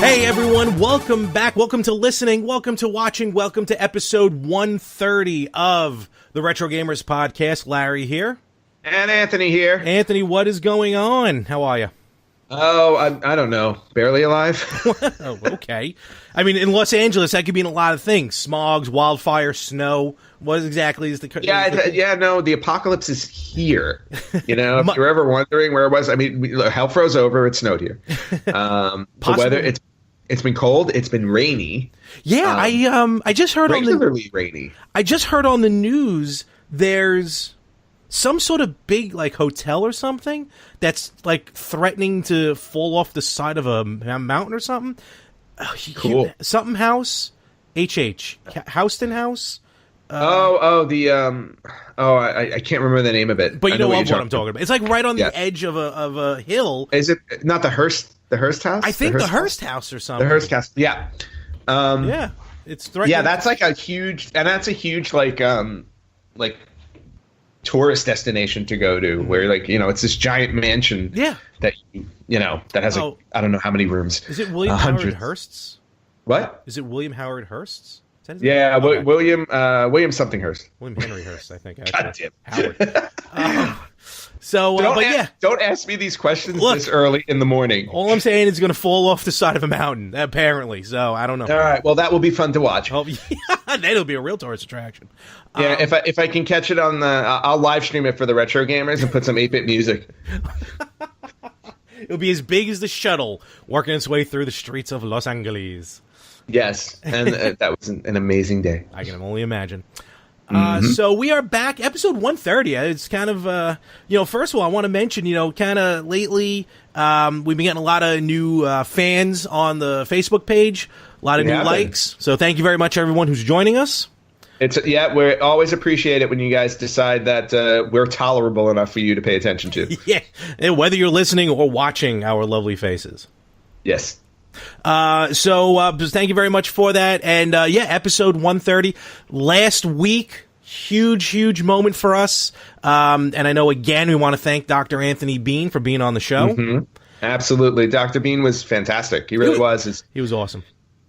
Hey everyone, welcome back. Welcome to listening. Welcome to watching. Welcome to episode 130 of the Retro Gamers Podcast. Larry here. And Anthony here. Anthony, what is going on? How are you? Oh, I don't know. Barely alive. Oh, okay. I mean, in Los Angeles, that could mean a lot of things. Smogs, wildfire, snow. What exactly is the... The apocalypse is here. You know, if you're ever wondering where it was, I mean, hell froze over. It snowed here. The weather, it's been cold. It's been rainy. Yeah, I just heard regularly rainy. I just heard on the news there's some sort of big like hotel or something that's like threatening to fall off the side of a mountain or something. Cool. Something House, Houston House. I can't remember the name of it. But you know what I'm talking about. It's like right on the edge of a hill. Is it not the Hearst House? I think the Hearst House or something. The Hearst House. Yeah. It's threatening. Yeah, that's like a huge like tourist destination to go to, where like, you know, it's this giant mansion that that has I don't know how many rooms. Is it William Howard Hearst's? What? Is it William Howard Hearst's? Yeah, okay. William something Hearst. William Henry Hearst, I think. God damn. Howard. Don't ask me these questions this early in the morning. All I'm saying is it's going to fall off the side of a mountain, apparently. So I don't know. All right, well, that will be fun to watch. Oh, yeah, that'll be a real tourist attraction. Yeah, if I can catch it on I'll live stream it for the Retro Gamers and put some 8-bit music. It'll be as big as the shuttle working its way through the streets of Los Angeles. Yes, and that was an amazing day. I can only imagine. So we are back, episode 130. It's kind of, first of all, I want to mention, kind of lately, we've been getting a lot of new fans on the Facebook page, a lot of new likes. So thank you very much, everyone who's joining us. We always appreciate it when you guys decide that we're tolerable enough for you to pay attention to. Yeah, and whether you're listening or watching our lovely faces. Yes. So thank you very much for that. And episode 130 last week, huge moment for us. And I know again we want to thank Dr. Anthony Bean for being on the show. Mm-hmm. Absolutely, Dr. Bean was fantastic. He really was. He was awesome.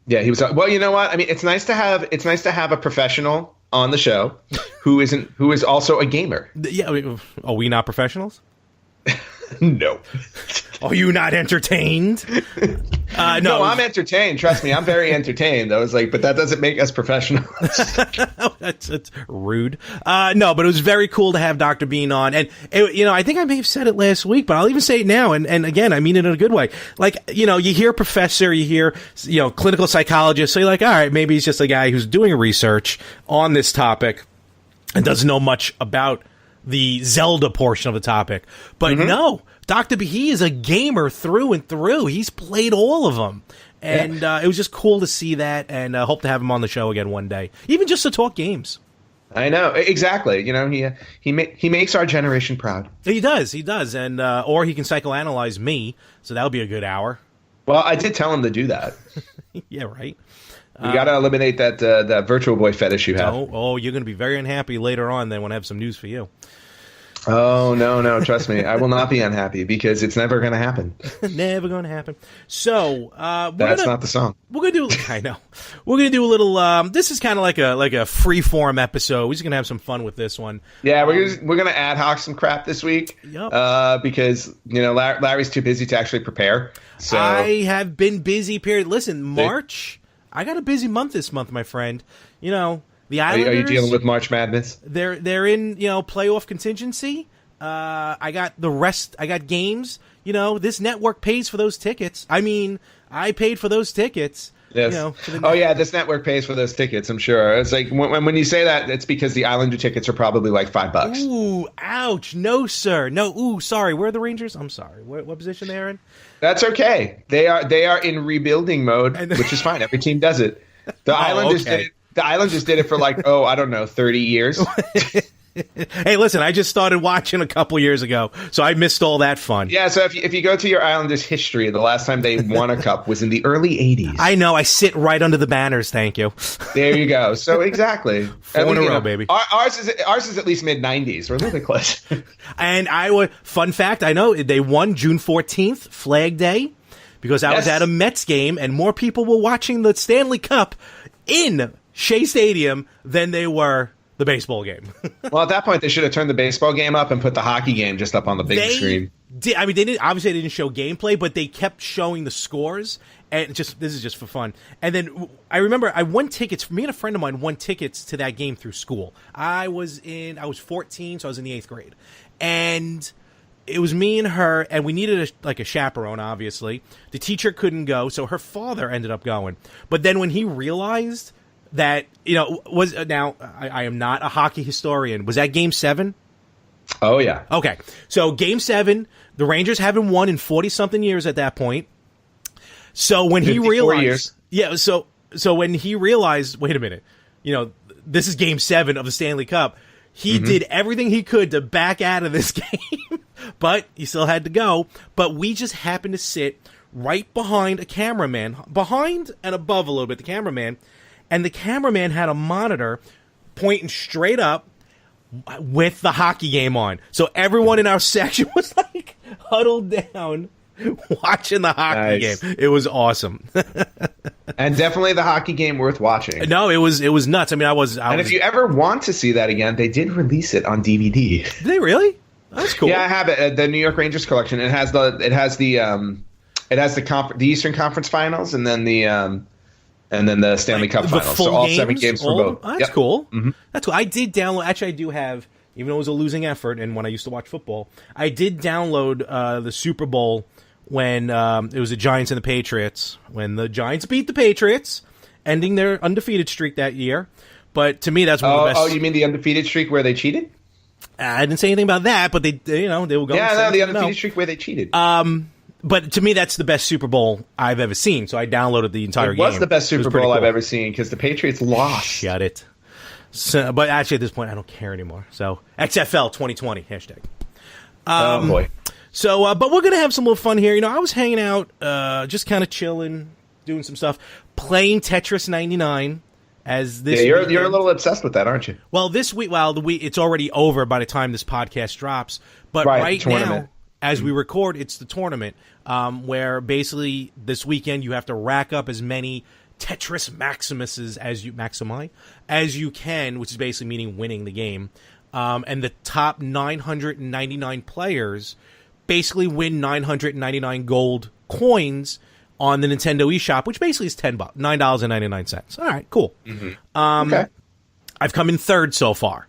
Yeah, he was. Well, you know what? I mean, it's nice to have a professional on the show who is also a gamer. Yeah, are we not professionals? No. Are you not entertained? No, I'm entertained. Trust me, I'm very entertained. I was like, but that doesn't make us professionals. That's rude. No, but it was very cool to have Dr. Bean on. And, I think I may have said it last week, but I'll even say it now. And again, I mean it in a good way. Like, you hear professor, you hear, clinical psychologist. So you're like, all right, maybe he's just a guy who's doing research on this topic and doesn't know much about the Zelda portion of the topic. But no, Dr. B, he is a gamer through and through. He's played all of them. And it was just cool to see that, and hope to have him on the show again one day, even just to talk games. I know, exactly. He makes our generation proud. He does, and or he can psychoanalyze me, so that'll be a good hour. Well, I did tell him to do that. Yeah, right. You got to eliminate that Virtual Boy fetish you have. Oh, you're going to be very unhappy later on then when I have some news for you. Oh, no, trust me. I will not be unhappy because it's never going to happen. Never going to happen. So, that's not the song. We're going to do, I know. We're going to do a little, this is kind of like a free-form episode. We're just going to have some fun with this one. Yeah, we're going to ad hoc some crap this week. Yep. Because, Larry's too busy to actually prepare. So I have been busy, period. Listen, March, I got a busy month this month, my friend. The Islanders, are you dealing with March Madness? They're in playoff contingency. I got the rest. I got games. This network pays for those tickets. I mean, I paid for those tickets. Yes. This network pays for those tickets. I'm sure. It's like when you say that, it's because the Islander tickets are probably like $5. Ooh, ouch! No, sir. No. Ooh, sorry. Where are the Rangers? I'm sorry. What position they're in? That's okay. They are in rebuilding mode, which is fine. Every team does it. The Islanders did it. The Islanders did it for 30 years. Hey, listen, I just started watching a couple years ago, so I missed all that fun. Yeah, so if you go to your Islanders' history, the last time they won a cup was in the early 80s. I know. I sit right under the banners, thank you. There you go. So exactly. 4 in a row, baby. Ours is at least mid-90s. We're a little bit close. And fun fact, I know they won June 14th, Flag Day. because I was at a Mets game and more people were watching the Stanley Cup in Shea Stadium than they were the baseball game. Well, at that point, they should have turned the baseball game up and put the hockey game just up on the big screen. I mean, they didn't show gameplay, but they kept showing the scores, and this is just for fun. And then I remember I won tickets. Me and a friend of mine won tickets to that game through school. I was 14, so I was in the 8th grade, and it was me and her, and we needed a chaperone. Obviously, the teacher couldn't go, so her father ended up going. But then when he realized that, I am not a hockey historian. Was that Game 7? Oh, yeah. Okay. So Game 7, the Rangers haven't won in 40-something years at that point. So when he realized... years. Yeah, so when he realized, wait a minute, this is Game 7 of the Stanley Cup, he did everything he could to back out of this game, but he still had to go. But we just happened to sit right behind a cameraman, behind and above a little bit, the cameraman, and the cameraman had a monitor pointing straight up with the hockey game on. So everyone in our section was like huddled down watching the hockey game. It was awesome. And definitely the hockey game worth watching. No, it was nuts. I mean, And if you ever want to see that again, they did release it on DVD. Did they really? That's cool. Yeah, I have it. The New York Rangers collection. It has the Eastern Conference Finals and then the Stanley Cup Finals. So all 7 games for both. Oh, that's cool. Mm-hmm. That's cool. I did download. Actually, I do have, even though it was a losing effort, and when I used to watch football, I did download the Super Bowl when it was the Giants and the Patriots. When the Giants beat the Patriots, ending their undefeated streak that year. But to me, that's one of the best. Oh, you mean the undefeated streak where they cheated? I didn't say anything about that, but they were going. Yeah, no, the undefeated streak where they cheated. But to me, that's the best Super Bowl I've ever seen. So I downloaded the entire game. It was the best Super Bowl I've ever seen because the Patriots lost. Shut it. So, but actually, at this point, I don't care anymore. So XFL 2020 hashtag. Oh boy. So, but we're gonna have some little fun here. I was hanging out, just kind of chilling, doing some stuff, playing Tetris 99. As this, you're a little obsessed with that, aren't you? Well, this week, it's already over by the time this podcast drops. But right now, as we record, it's the tournament where basically this weekend you have to rack up as many Tetris Maximuses as you can, which is basically meaning winning the game. And the top 999 players basically win 999 gold coins on the Nintendo eShop, which basically is $9.99. All right, cool. Mm-hmm. Okay. I've come in 3rd so far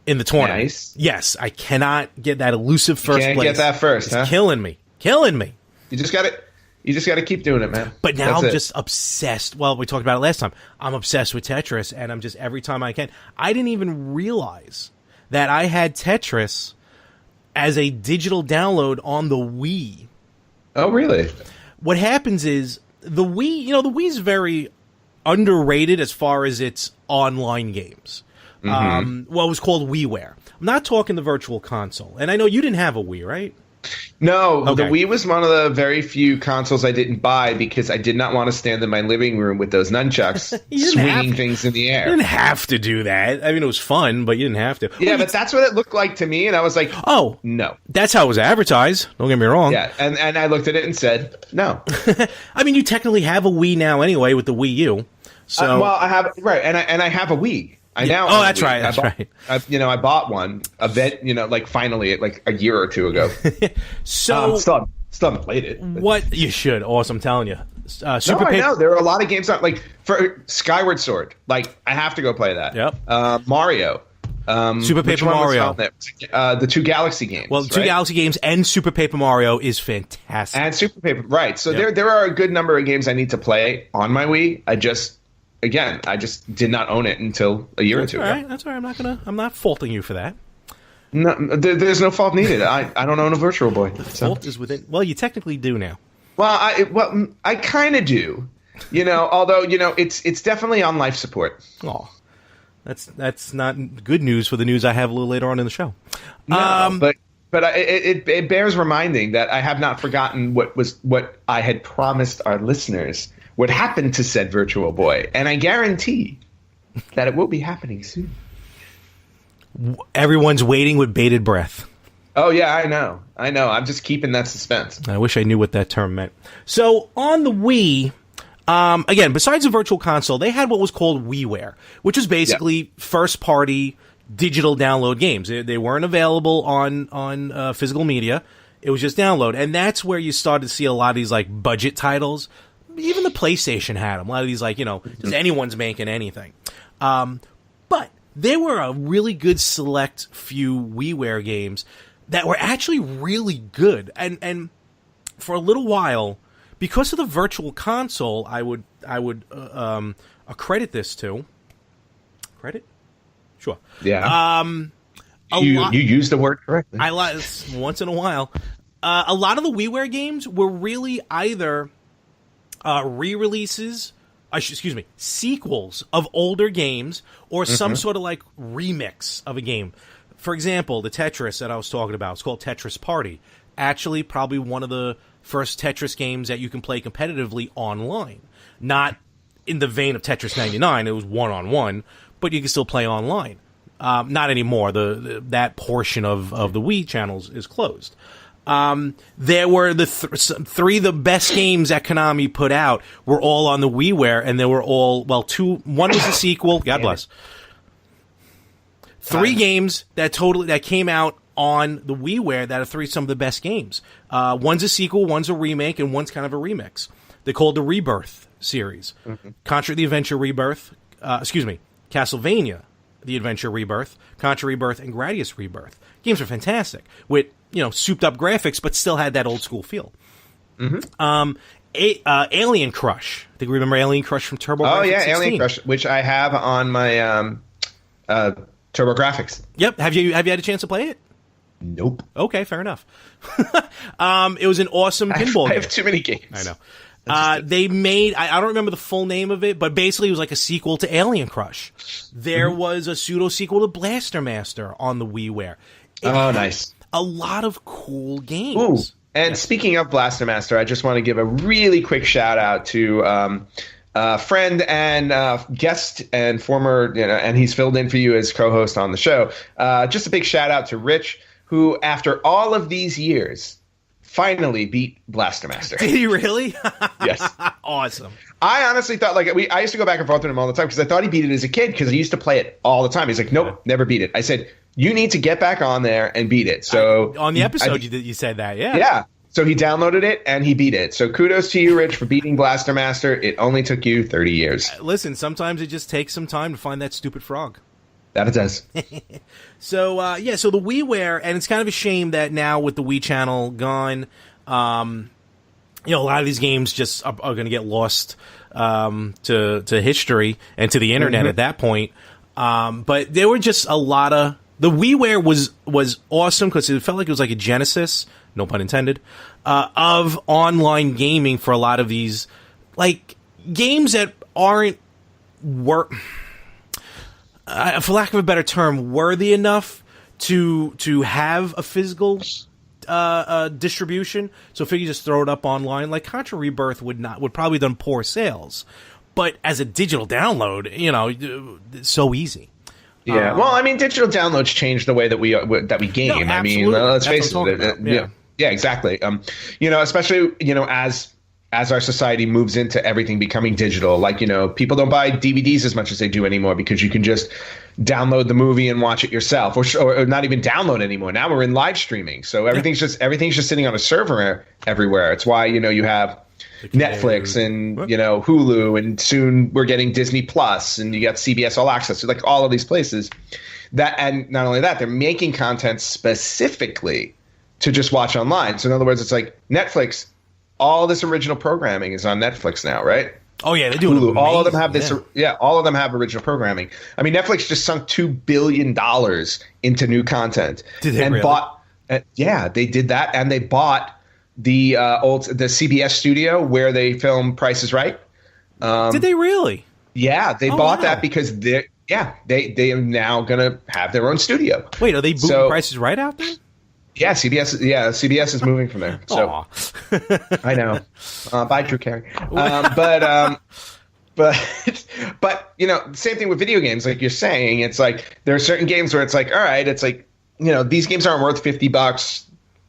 in the tournament. Nice. Yes, I cannot get that elusive first place. You can't get that first, it's killing me. You just got to keep doing it, man. But now I'm just obsessed. Well, we talked about it last time. I'm obsessed with Tetris, and I'm just, every time I can. I didn't even realize that I had Tetris as a digital download on the Wii. Oh, really? What happens is the Wii, the Wii's very underrated as far as its online games. Mm-hmm. It was called WiiWare. I'm not talking the Virtual Console. And I know you didn't have a Wii, right? No, okay. The Wii was one of the very few consoles I didn't buy because I did not want to stand in my living room with those nunchucks swinging things in the air. You didn't have to do that. I mean, it was fun, but you didn't have to. Yeah, but that's what it looked like to me, and I was like, oh, no. That's how it was advertised. Don't get me wrong. Yeah, and I looked at it and said, no. I mean, you technically have a Wii now anyway with the Wii U. So I have, right, and I have a Wii. That's right. That's right. I bought one finally, like a year or two ago. So still haven't played it. What you should? Awesome, I'm telling you. I know there are a lot of games like for Skyward Sword. Like I have to go play that. Yep. Mario. Super Paper Mario. The 2 Galaxy games. Well, 2 Galaxy games and Super Paper Mario is fantastic. And Super Paper, right? So there are a good number of games I need to play on my Wii. I just did not own it until a year or two ago. That's all right. I'm not faulting you for that. No, there's no fault needed. I don't own a Virtual Boy. The fault is within. Well, you technically do now. Well, I kind of do. Although it's definitely on life support. Oh, that's not good news for the news I have a little later on in the show. No, but it bears reminding that I have not forgotten what I had promised our listeners would happen to said Virtual Boy, and I guarantee that it will be happening soon. Everyone's waiting with bated breath. Oh yeah, I know. I'm just keeping that suspense. I wish I knew what that term meant. So on the Wii, again, besides the Virtual Console, they had what was called WiiWare, which is basically first-party digital download games. They weren't available on physical media. It was just download, and that's where you started to see a lot of these like budget titles. Even the PlayStation had them. A lot of these just anyone's making anything. But there were a really good select few WiiWare games that were actually really good, and for a little while, because of the Virtual Console, I would accredit this to credit. Sure. Yeah. You use the word correctly. Once in a while. A lot of the WiiWare games were really either re-releases, sequels of older games, or some sort of like remix of a game. For example, the Tetris that I was talking about, it's called Tetris Party. Actually, probably one of the first Tetris games that you can play competitively online. Not in the vein of Tetris 99, it was one-on-one, but you can still play online. Not anymore. That portion of the Wii channels is closed. There were three of the best games that Konami put out were all on the WiiWare, and they were all, one was a sequel, God bless. Three games that came out on the WiiWare that are some of the best games. One's a sequel, one's a remake, and one's kind of a remix. They're called the Rebirth series. Contra the Adventure Rebirth, Castlevania the Adventure Rebirth, Contra Rebirth, and Gradius Rebirth. Games are fantastic with, souped up graphics, but still had that old school feel. Alien Crush. I think we remember Alien Crush from TurboGrafx. Oh yeah, 16. Alien Crush, which I have on my TurboGrafx. Yep. Have you had a chance to play it? Nope. Okay, fair enough. It was an awesome pinball game. I have too many games. I know. They made, I don't remember the full name of it, but basically it was like a sequel to Alien Crush. There was a pseudo-sequel to Blaster Master on the WiiWare. Nice. A lot of cool games. Ooh. And speaking of Blaster Master, I just want to give a really quick shout out to friend and guest and former, and he's filled in for you as co-host on the show. Just a big shout out to Rich, who after all of these years finally beat Blaster Master. Did he really? Yes. Awesome. I honestly thought, I used to go back and forth with him all the time because I thought he beat it as a kid because he used to play it all the time. He's like, nope, never beat it. I said, you need to get back on there and beat it. So on the episode, you said that, yeah. Yeah. So he downloaded it and he beat it. So kudos to you, Rich, for beating Blaster Master. It only took you 30 years. Listen, sometimes it just takes some time to find that stupid frog. That it does. So the WiiWare, and it's kind of a shame that now with the Wii channel gone, a lot of these games just are going to get lost to history and to the internet at that point. But there were just a lot of... The WiiWare was awesome because it felt like it was like a genesis, no pun intended, of online gaming for a lot of these games that aren't for lack of a better term, worthy enough to have a physical distribution. So if you just throw it up online, like Contra Rebirth would probably done poor sales, but as a digital download, it's so easy. Yeah, well, I mean, digital downloads change the way that we game. No, I mean, let's face it. Yeah, exactly. Especially as our society moves into everything becoming digital, people don't buy DVDs as much as they do anymore because you can just download the movie and watch it yourself, or not even download anymore. Now we're in live streaming, so everything's just sitting on a server everywhere. It's why you have Netflix and Hulu, and soon we're getting Disney Plus, and you got CBS All Access, so all of these places. And not only that, they're making content specifically to just watch online. So in other words, it's like Netflix. All this original programming is on Netflix now, right? Oh yeah, they do. Hulu. All of them have this. Yeah, all of them have original programming. I mean, Netflix just sunk $2 billion into new content. Did they really? Bought? Yeah, they did that, and they bought the CBS studio where they film Price is Right. Did they really? Yeah, they bought that because they are now gonna have their own studio. Wait, are they booting Price is Right out there? Yeah, CBS is moving from there. So I know. Bye, Drew Carey. But same thing with video games. Like you're saying, it's like there are certain games where it's like, all right, it's like these games aren't worth $50.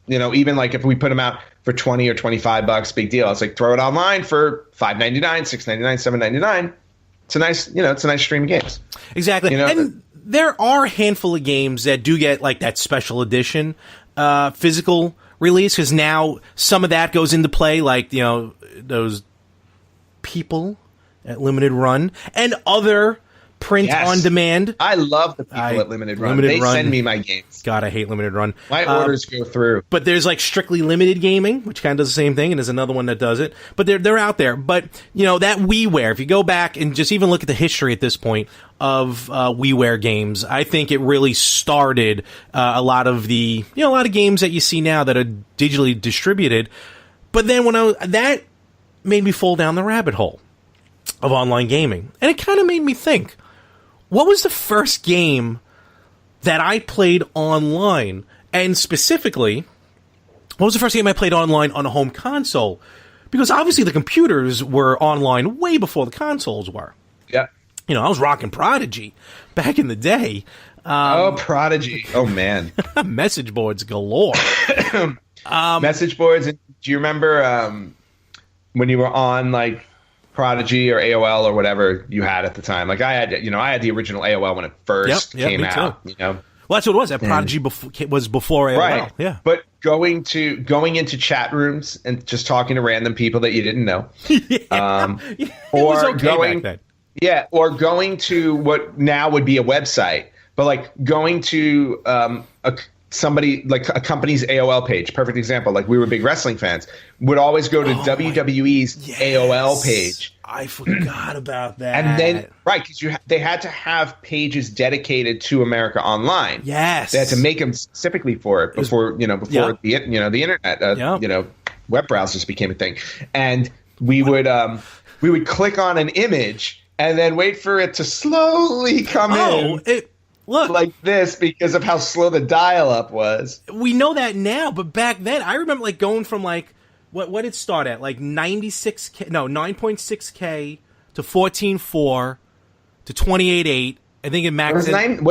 Even like if we put them out for 20 or $25, big deal. It's like throw it online for $5.99, $6.99, $7.99. It's a nice, it's a nice stream of games. Exactly. And there are a handful of games that do get like that special edition physical release, because now some of that goes into play, like, those People at Limited Run and other print on demand. I love the People at Limited Run. They send me my games. God, I hate Limited Run. My orders go through. But there's like Strictly Limited Gaming, which kind of does the same thing, and there's another one that does it. But they're out there. But that WiiWare, if you go back and just even look at the history at this point of WiiWare games, I think it really started a lot of the a lot of games that you see now that are digitally distributed. But then that made me fall down the rabbit hole of online gaming, and it kind of made me think, what was the first game that I played online? And specifically, what was the first game I played online on a home console? Because obviously the computers were online way before the consoles were. Yeah. I was rocking Prodigy back in the day. Prodigy. Oh, man. Message boards galore. Message boards. Do you remember when you were on, like, Prodigy or AOL or whatever you had at the time? Like I had the original AOL when it first came out. Well, that's what it was. That Prodigy was before AOL. Right. Yeah. But going into chat rooms and just talking to random people that you didn't know, it was okay back then. Yeah, or going to what now would be a website, but like going to somebody like a company's AOL page. Perfect example. Like we were big wrestling fans, would always go to WWE's AOL page. I forgot about that. And then because they had to have pages dedicated to America Online. Yes, they had to make them specifically for it before the internet web browsers became a thing, and we would click on an image and then wait for it to slowly come in. Look, like this because of how slow the dial-up was. We know that now, but back then, I remember like going from like what did it start at? Like 9.6K to 14.4 to 28.8. I think it maxed.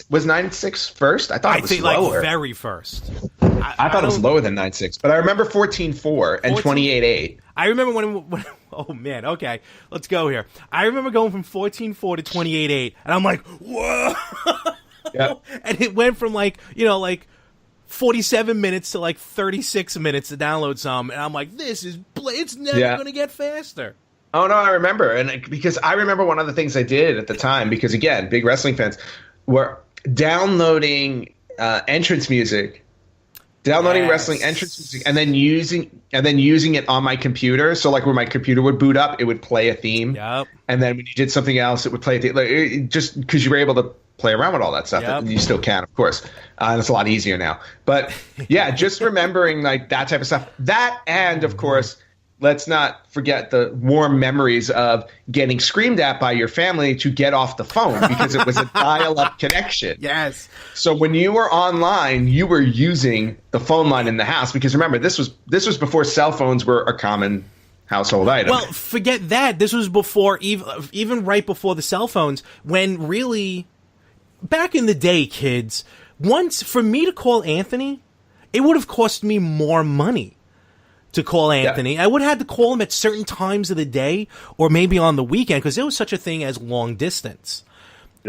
Was 96 first? I thought it was lower. Like very first. I thought it was lower than 96, but I remember 14.4 and 28.8. I remember when oh man, okay, let's go here. I remember going from 14.4 to 28.8, and I'm like, whoa! Yep. And it went from like 47 minutes to like 36 minutes to download some, and I'm like, it's never going to get faster. Oh no, I remember, and because I remember one of the things I did at the time, because again, big wrestling fans, were downloading entrance music. Downloading wrestling entrance music and then using it on my computer. So like when my computer would boot up, it would play a theme. Yep. And then when you did something else, it would play a theme. Just because you were able to play around with all that stuff. Yep. And you still can, of course. And it's a lot easier now. But yeah, just remembering like that type of stuff. That and of course, let's not forget the warm memories of getting screamed at by your family to get off the phone because it was a dial-up connection. Yes. So when you were online, you were using the phone line in the house because remember, this was before cell phones were a common household item. Well, forget that. This was before even right before the cell phones, when really back in the day, kids, once for me to call Anthony, it would have cost me more money to call Anthony. Yeah. I would have had to call him at certain times of the day or maybe on the weekend because there was such a thing as long distance,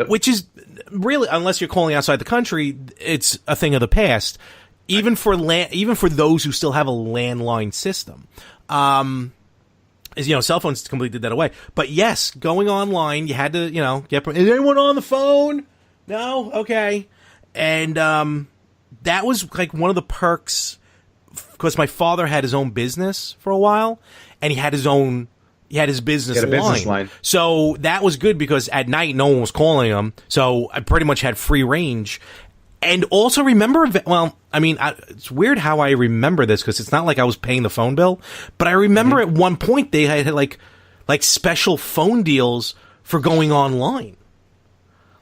which is really, unless you're calling outside the country, it's a thing of the past. Even for those who still have a landline system, cell phones completely did that away. But yes, going online, you had to, get. Is anyone on the phone? No, okay, and that was like one of the perks. Because my father had his own business for a while, and he had his business line. So that was good because at night no one was calling him. So I pretty much had free range. And also remember, it's weird how I remember this because it's not like I was paying the phone bill, but I remember at one point they had like special phone deals for going online.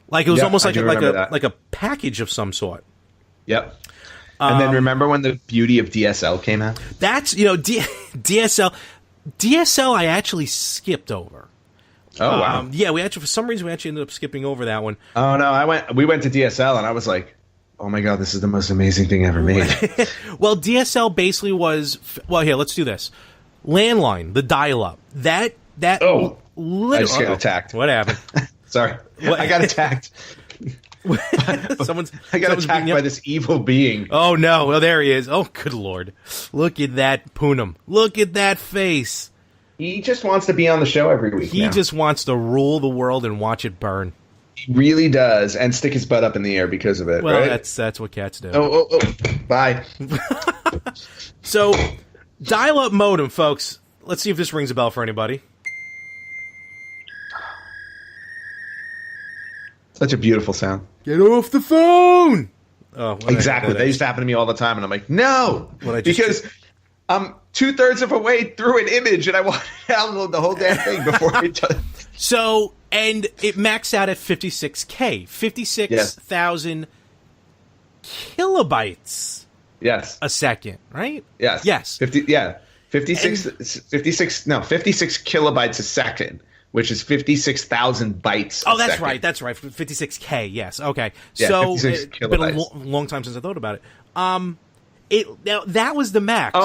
Like it was almost like a package of some sort. Yep. And then remember when the beauty of DSL came out? That's, DSL. DSL I actually skipped over. Oh, wow. Yeah, for some reason we actually ended up skipping over that one. Oh, no, we went to DSL and I was like, oh my God, this is the most amazing thing ever made. Well, DSL basically was, well, here, let's do this. Landline, the dial-up. I just got attacked. What happened? Sorry. I got attacked. I got attacked by this evil being. Oh, no. Well, there he is. Oh, good Lord. Look at that Poonam. Look at that face. He just wants to be on the show every week. He just wants to rule the world and watch it burn. He really does, and stick his butt up in the air because of it. Well, right? that's what cats do. Oh, bye. So, dial-up modem, folks. Let's see if this rings a bell for anybody. Such a beautiful sound. Get off the phone! Oh, exactly. That used to happen to me all the time, and I'm like, no! Because I'm 2/3 of a way through an image, and I want to download the whole damn thing before it does. So, and it maxed out at 56K. 56,000 kilobytes a second, right? Yes. Yes. 56 kilobytes a second, which is 56,000 bytes. Oh, that's right. That's right. 56K. Yes. Okay. Yeah, so it's been a long time since I thought about it. Now that was the max.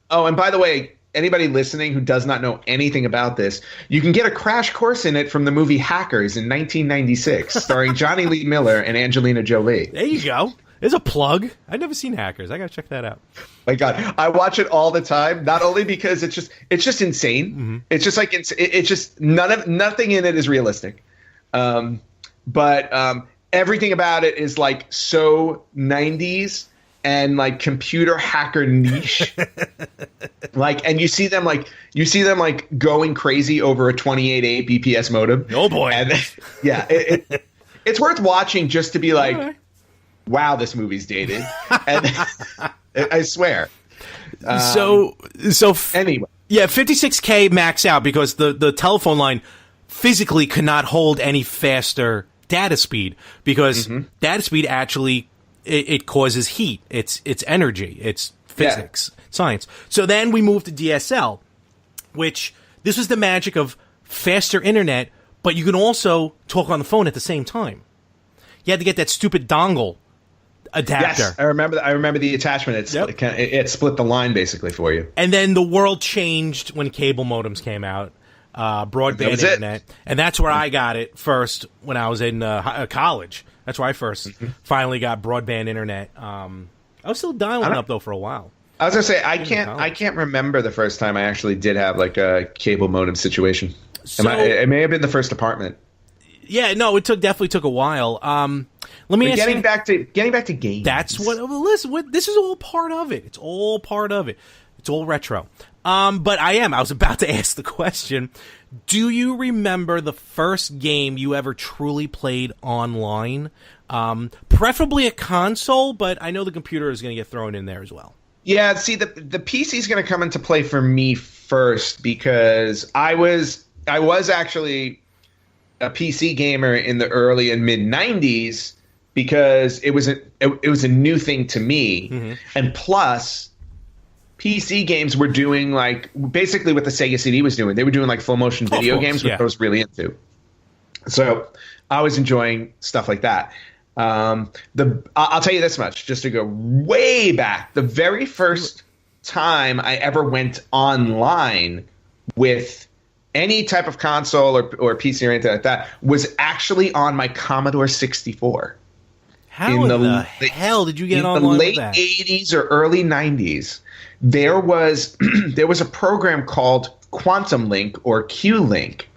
And by the way, anybody listening who does not know anything about this, you can get a crash course in it from the movie Hackers in 1996, starring Johnny Lee Miller and Angelina Jolie. There you go. There's a plug. I've never seen Hackers. I gotta check that out. My God, I watch it all the time. Not only because it's just insane. Mm-hmm. It's just like it's just nothing in it is realistic. But everything about it is like so 90s and like computer hacker niche. And you see them going crazy over a 28.8 BPS modem. Oh boy. And yeah, it's worth watching just to be like, wow, this movie's dated. And I swear. Anyway. Yeah, 56K max out because the telephone line physically could not hold any faster data speed because data speed actually it causes heat. It's energy. It's physics, science. So then we moved to DSL, which this was the magic of faster internet, but you can also talk on the phone at the same time. You had to get that stupid dongle adapter. Yes, I remember the attachment. It split the line basically for you. And then the world changed when cable modems came out, broadband internet, and that's where I got it first when I was in college. That's where I first finally got broadband internet. I was still dialing up though for a while. I was gonna say I can't remember the first time I actually did have like a cable modem situation. It may have been the first apartment. Yeah, no, it definitely took a while. Let me ask getting back to games. That's what. Listen, this is all part of it. It's all part of it. It's all retro. But I was about to ask the question. Do you remember the first game you ever truly played online? Preferably a console, but I know the computer is going to get thrown in there as well. Yeah, see, the PC is going to come into play for me first because I was actually a PC gamer in the early and mid 90s because it was a new thing to me, and plus PC games were doing like basically what the Sega CD was doing. They were doing like full motion video games, which I was really into. So I was enjoying stuff like that. I'll tell you this much, just to go way back. The very first time I ever went online with any type of console or PC or anything like that was actually on my Commodore 64. How in the hell did you get online with that? In the late 80s or early 90s, there was a program called Quantum Link or Q-Link.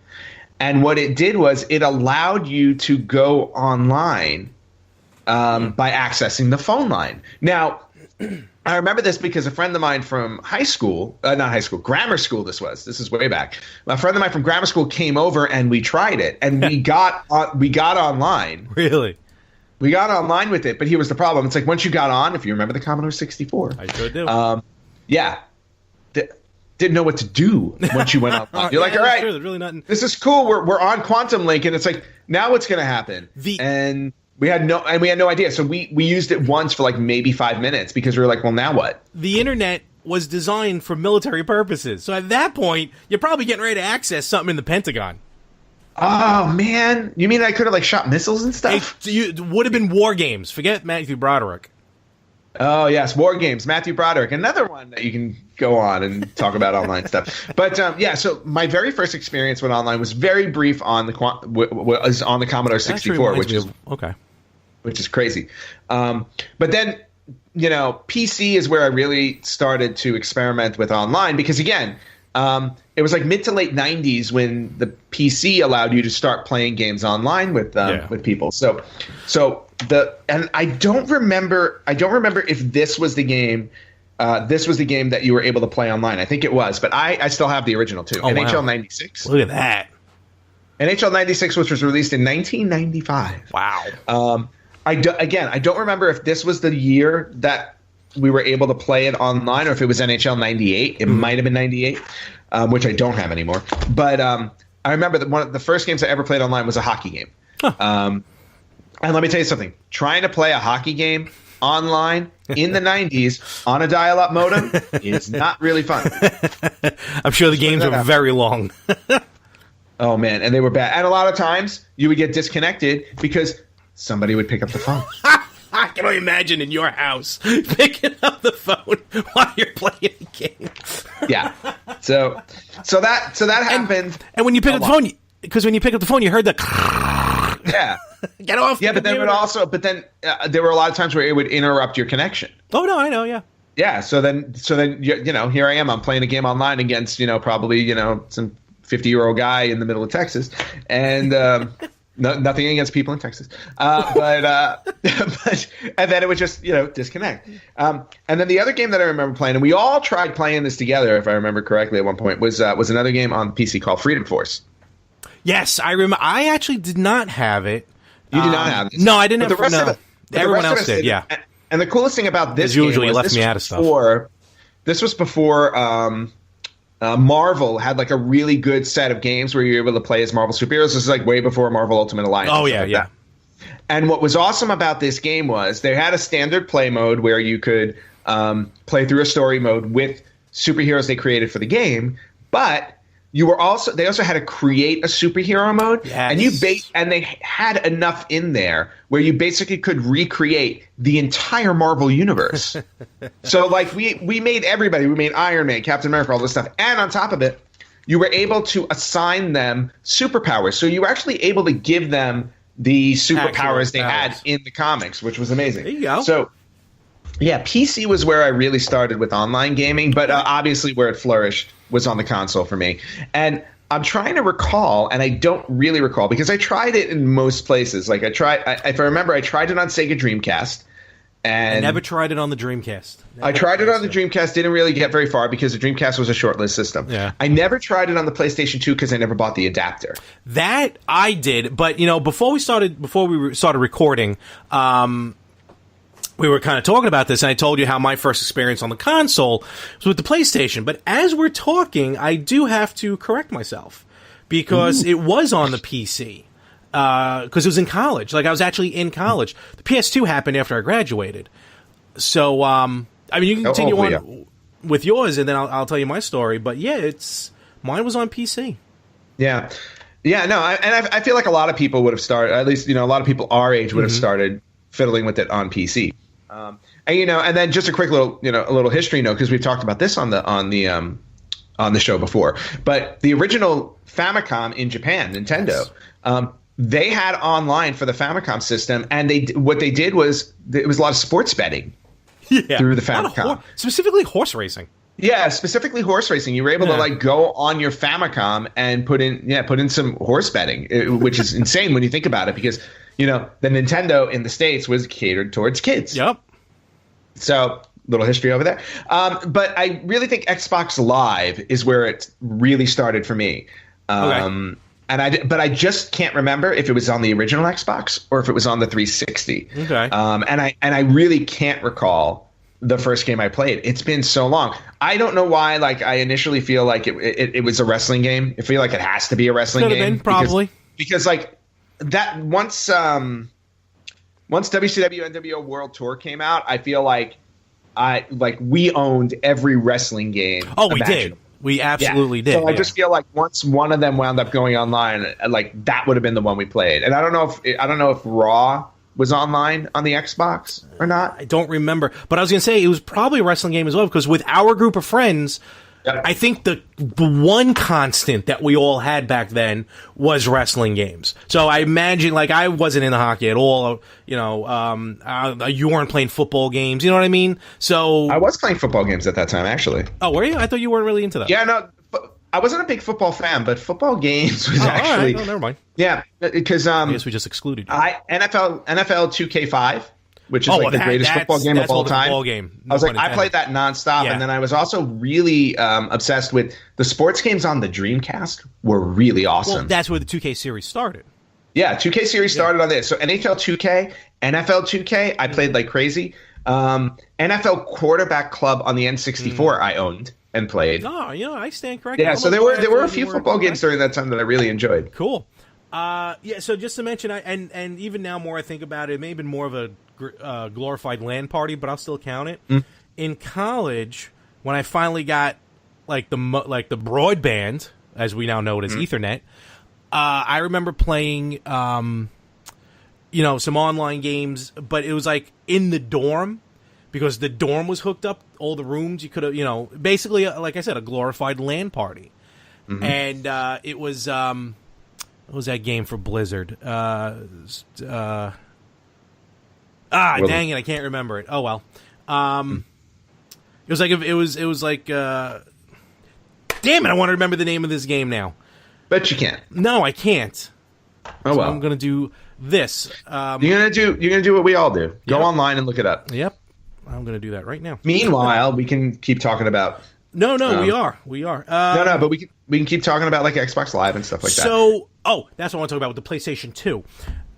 And what it did was it allowed you to go online by accessing the phone line. Now, I remember this because a friend of mine from grammar school this is way back. A friend of mine from grammar school came over and we tried it and we got online. Really? We got online with it, but here was the problem. It's like once you got on, if you remember the Commodore 64. I sure do. Didn't know what to do once you went online. You're like, all right, there's really nothing. This is cool. We're on Quantum Link, and it's like, now what's going to happen? And we had no idea. So we used it once for like maybe 5 minutes because we were like, well, now what? The internet was designed for military purposes. So at that point, you're probably getting ready to access something in the Pentagon. Oh man, you mean I could have like shot missiles and stuff? It would have been War Games. Forget Matthew Broderick. Oh yes, War Games. Matthew Broderick, another one that you can go on and talk about online stuff. But yeah, so my very first experience with online was very brief on the was on the Commodore 64, which is crazy. But then PC is where I really started to experiment with online because again. It was like mid to late 90s when the PC allowed you to start playing games online with people. And I don't remember if this was the game. This was the game that you were able to play online. I think it was, but I still have the original too. NHL 96. Look at that. NHL 96, which was released in 1995. Wow. I don't remember if this was the year that we were able to play it online or if it was NHL 98. It might have been 98, which I don't have anymore. But I remember that one of the first games I ever played online was a hockey game. Huh. And let me tell you something. Trying to play a hockey game online in the 90s on a dial-up modem is not really fun. I'm sure the games were very long. Oh, man. And they were bad. And a lot of times you would get disconnected because somebody would pick up the phone. I can only imagine in your house picking up the phone while you're playing a game. Yeah. So that happened. And when you pick up the phone, because when you pick up the phone, you heard the yeah. Get off. Yeah, but then there were a lot of times where it would interrupt your connection. Oh no, I know. Yeah. Yeah. So then here I am. I'm playing a game online against probably some 50-year-old guy in the middle of Texas, and. Nothing against people in Texas, but and then it would just disconnect. And then the other game that I remember playing, and we all tried playing this together, if I remember correctly, at one point was another game on PC called Freedom Force. Yes, I remember. I actually did not have it. You did not have this. No, I didn't have it. Everyone else did. Yeah. And the coolest thing about this game usually left me out of stuff. This was before. Marvel had like a really good set of games where you were able to play as Marvel superheroes. This is like way before Marvel Ultimate Alliance. Oh yeah, yeah. And what was awesome about this game was they had a standard play mode where you could play through a story mode with superheroes they created for the game, but they also had to create a superhero mode, yes. And they had enough in there where you basically could recreate the entire Marvel universe. So like we made everybody, we made Iron Man, Captain America, all this stuff, and on top of it, you were able to assign them superpowers. So you were actually able to give them the superpowers they had in the comics, which was amazing. There you go. So yeah, PC was where I really started with online gaming, but obviously where it flourished was on the console for me. And I'm trying to recall, and I don't really recall because I tried it in most places. Like if I remember, I tried it on Sega Dreamcast. And I never tried it on the Dreamcast. I tried it on the Dreamcast, didn't really get very far because the Dreamcast was a short-lived system. Yeah. I never tried it on the PlayStation 2 because I never bought the adapter. That I did, but before we started recording, we were kind of talking about this, and I told you how my first experience on the console was with the PlayStation. But as we're talking, I do have to correct myself because it was on the PC. Because it was in college. Like, I was actually in college. The PS2 happened after I graduated. So, you can continue on with yours, and then I'll tell you my story. But, yeah, mine was on PC. Yeah. Yeah, no, I feel like a lot of people would have started, at least, a lot of people our age would have started fiddling with it on PC. And then just a quick little, a little history note, because we've talked about this on the show before. But the original Famicom in Japan, Nintendo, they had online for the Famicom system, and what they did was it was a lot of sports betting through the Famicom, specifically horse racing. Yeah, specifically horse racing. You were able to go on your Famicom and put in some horse betting, which is insane when you think about it, because the Nintendo in the States was catered towards kids. Yep. So little history over there. But I really think Xbox Live is where it really started for me. Okay. But I just can't remember if it was on the original Xbox or if it was on the 360. Okay. And I really can't recall the first game I played. It's been so long. I don't know why. Like, I initially feel like it was a wrestling game. I feel like it has to be a wrestling game. Could have been, probably. Because like that once WCW NWO World Tour came out, I feel like we owned every wrestling game. Oh, we did. We absolutely did. So I just feel like once one of them wound up going online, like that would have been the one we played. And I don't know if Raw was online on the Xbox or not. I don't remember, but I was going to say it was probably a wrestling game as well, because with our group of friends, I think the one constant that we all had back then was wrestling games. So I imagine, like, I wasn't into hockey at all. You know, you weren't playing football games. You know what I mean? So I was playing football games at that time, actually. Oh, were you? I thought you weren't really into that. Yeah, no, I wasn't a big football fan, but football games was actually. All right. No, never mind. Yeah, because I guess we just excluded you. NFL 2K5. Which is the greatest football game of all time. Game. I was like, I played that nonstop, and then I was also really obsessed with the sports games on the Dreamcast. Were really awesome. Well, that's where the 2K series started. Yeah, 2K series started on this. So NHL 2K, NFL 2K, I played like crazy. NFL Quarterback Club on the N64, I owned and played. No, I stand corrected. Yeah, so there were a few football games during that time that I really enjoyed. Cool. So just to mention, and even now more I think about it may have been more of a glorified LAN party, but I'll still count it. In college, when I finally got like the broadband, as we now know it as Ethernet, I remember playing some online games, but it was like in the dorm, because the dorm was hooked up, all the rooms you could have, basically, like I said, a glorified LAN party. And it was what was that game for Blizzard? Dang it, I can't remember it. Oh well. It was like damn it, I want to remember the name of this game now. Bet you can't. No, I can't. Oh well. I'm gonna do this. You're gonna do what we all do. Go online and look it up. Yep. I'm gonna do that right now. Meanwhile, we can keep talking about. No, we are. But we can keep talking about like Xbox Live and stuff like that. So, that's what I want to talk about with the PlayStation 2.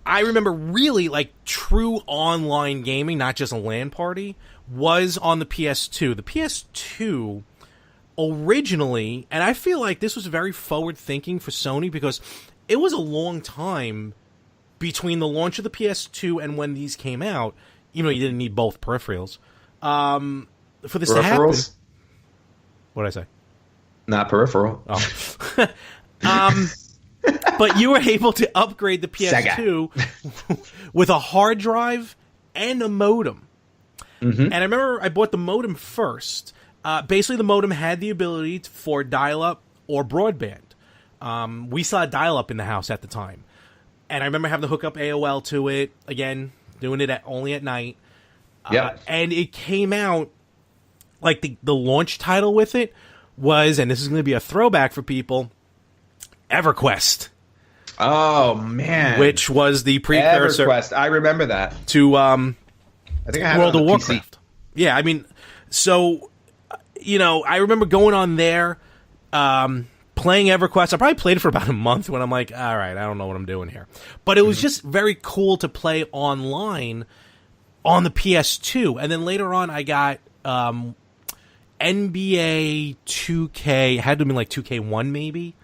I remember really like true online gaming, not just a LAN party, was on the PS2. The PS2 originally, and I feel like this was very forward thinking for Sony, because it was a long time between the launch of the PS2 and when these came out, even though you didn't need both peripherals. For this to happen. What did I say? Not peripheral. Oh. But you were able to upgrade the PS2 with a hard drive and a modem. And I remember I bought the modem first. Basically, the modem had the ability for dial-up or broadband. We saw dial-up in the house at the time. And I remember having to hook up AOL to it. Again, doing it only at night. And it came out, like the launch title with it was, and this is going to be a throwback for people, EverQuest. Oh man! Which was the precursor? EverQuest. I remember that to I think I had World it on of Warcraft. PC. Yeah, I mean, so I remember going on there, playing EverQuest. I probably played it for about a month when I'm like, all right, I don't know what I'm doing here. But it was just very cool to play online on the PS2, and then later on, I got NBA 2K. It had to be like 2K1 maybe.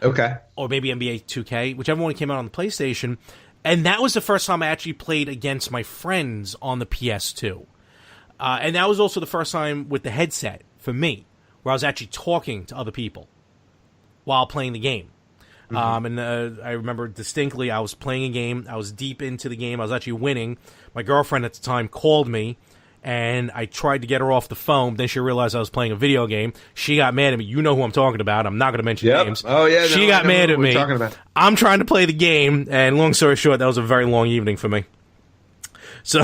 Okay. Or maybe NBA 2K, whichever one came out on the PlayStation. And that was the first time I actually played against my friends on the PS2. And that was also the first time with the headset for me, where I was actually talking to other people while playing the game. And I remember distinctly I was playing a game. I was deep into the game. I was actually winning. My girlfriend at the time called me, and I tried to get her off the phone. Then she realized I was playing a video game. She got mad at me. You know who I'm talking about. I'm not going to mention names. Oh, yeah. She got mad at me. I'm trying to play the game, and long story short, that was a very long evening for me. So,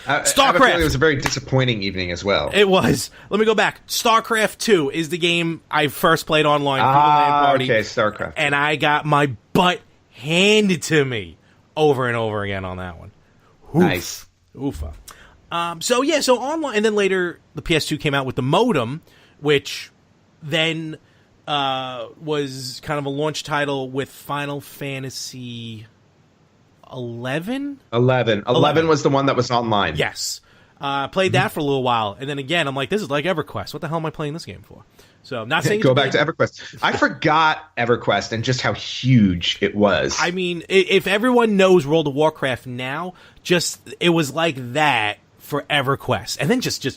StarCraft. It was a very disappointing evening as well. It was. Let me go back. StarCraft 2 is the game I first played online for the LAN party. Okay, StarCraft. And I got my butt handed to me over and over again on that one. Oof. Nice. Oofa. So online, and then later the PS2 came out with the modem, which then was kind of a launch title with Final Fantasy 11? 11 was the one that was online. Yes. Played that for a little while, and then again, I'm like, this is like EverQuest. What the hell am I playing this game for? So, not saying go back to EverQuest. I forgot EverQuest and just how huge it was. I mean, if everyone knows World of Warcraft now, it was like that for EverQuest, and then just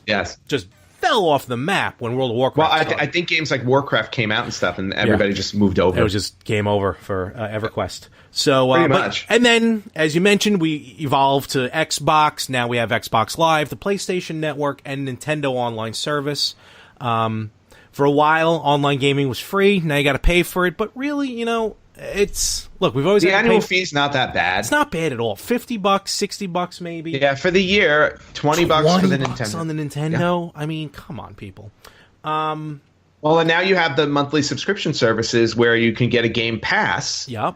fell off the map when World of Warcraft Well, started. I think games like Warcraft came out and stuff, and everybody just moved over. It was just game over for EverQuest. So, Pretty much. And then, as you mentioned, we evolved to Xbox. Now we have Xbox Live, the PlayStation Network, and Nintendo Online Service. For a while, online gaming was free. Now you got to pay for it. But really, we've always the had to annual pay. fee's not that bad. It's not bad at all. $50, $60 maybe. Yeah, for the year, $20 for the Nintendo. On the Nintendo. Yeah. I mean, come on, people. Well, and now you have the monthly subscription services where you can get a Game Pass. Yep.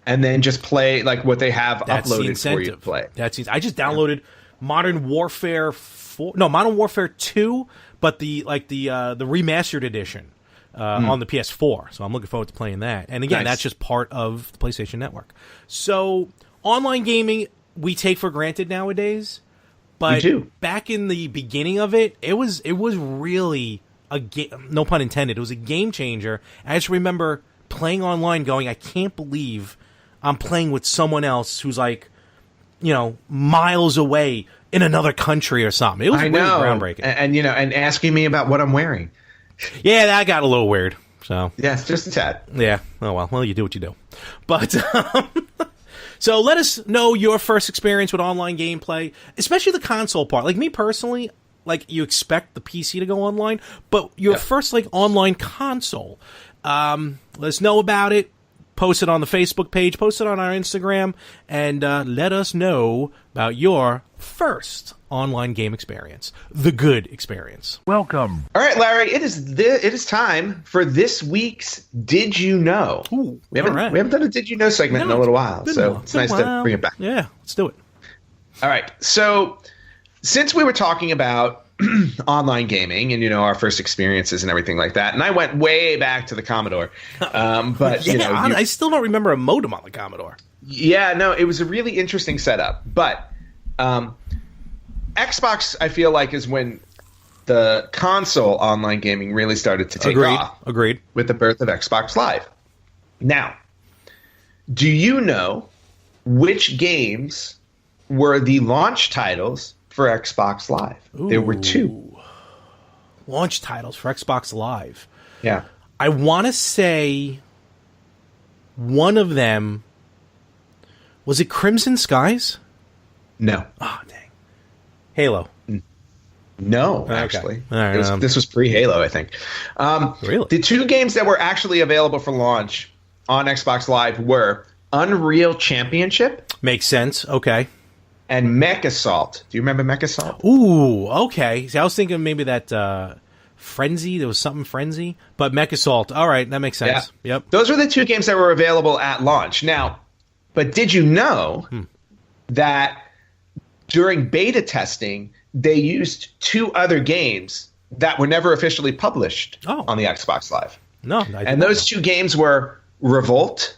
And then just play like what they have That's the uploaded incentive. for you to play. I just downloaded Modern Warfare 2, but the remastered edition on the PS4. So I'm looking forward to playing that. And again, that's just part of the PlayStation Network. So online gaming we take for granted nowadays, but back in the beginning of it was really no pun intended. It was a game changer. I just remember playing online, going, I can't believe I'm playing with someone else who's like, miles away in another country or something. It was really groundbreaking. And asking me about what I'm wearing. Yeah, that got a little weird. So yeah, it's just a tad. Yeah. Oh well, you do what you do. But so let us know your first experience with online gameplay, especially the console part. Like me personally, like you expect the PC to go online, but your first like online console. Let us know about it. Post it on the Facebook page, post it on our Instagram, and let us know about your first online game experience, the good experience. Welcome. All right, Larry, it is time for this week's Did You Know? Ooh, we haven't done a Did You Know segment in a little while, so it's nice to bring it back. Yeah, let's do it. All right, so since we were talking about online gaming and our first experiences and everything like that, and I went way back to the Commodore, but I still don't remember a modem on the Commodore. Yeah, no, it was a really interesting setup, but Xbox, I feel like, is when the console online gaming really started to take off. Agreed. With the birth of Xbox Live. Now, do you know which games were the launch titles for Xbox Live? Ooh. There were 2 launch titles for Xbox Live. Yeah. I want to say one of them, was it Crimson Skies? No. Oh, dang. Halo. No, actually. All right, this was pre-Halo, I think. Really? The 2 games that were actually available for launch on Xbox Live were Unreal Championship. Makes sense. Okay. And Mech Assault. Do you remember Mech Assault? Ooh, okay. See, I was thinking maybe that Frenzy. There was something Frenzy. But Mech Assault. All right, that makes sense. Yeah. Yep. Those were the 2 games that were available at launch. Now, but did you know that during beta testing, they used 2 other games that were never officially published on the Xbox Live? No. And those 2 games were Revolt,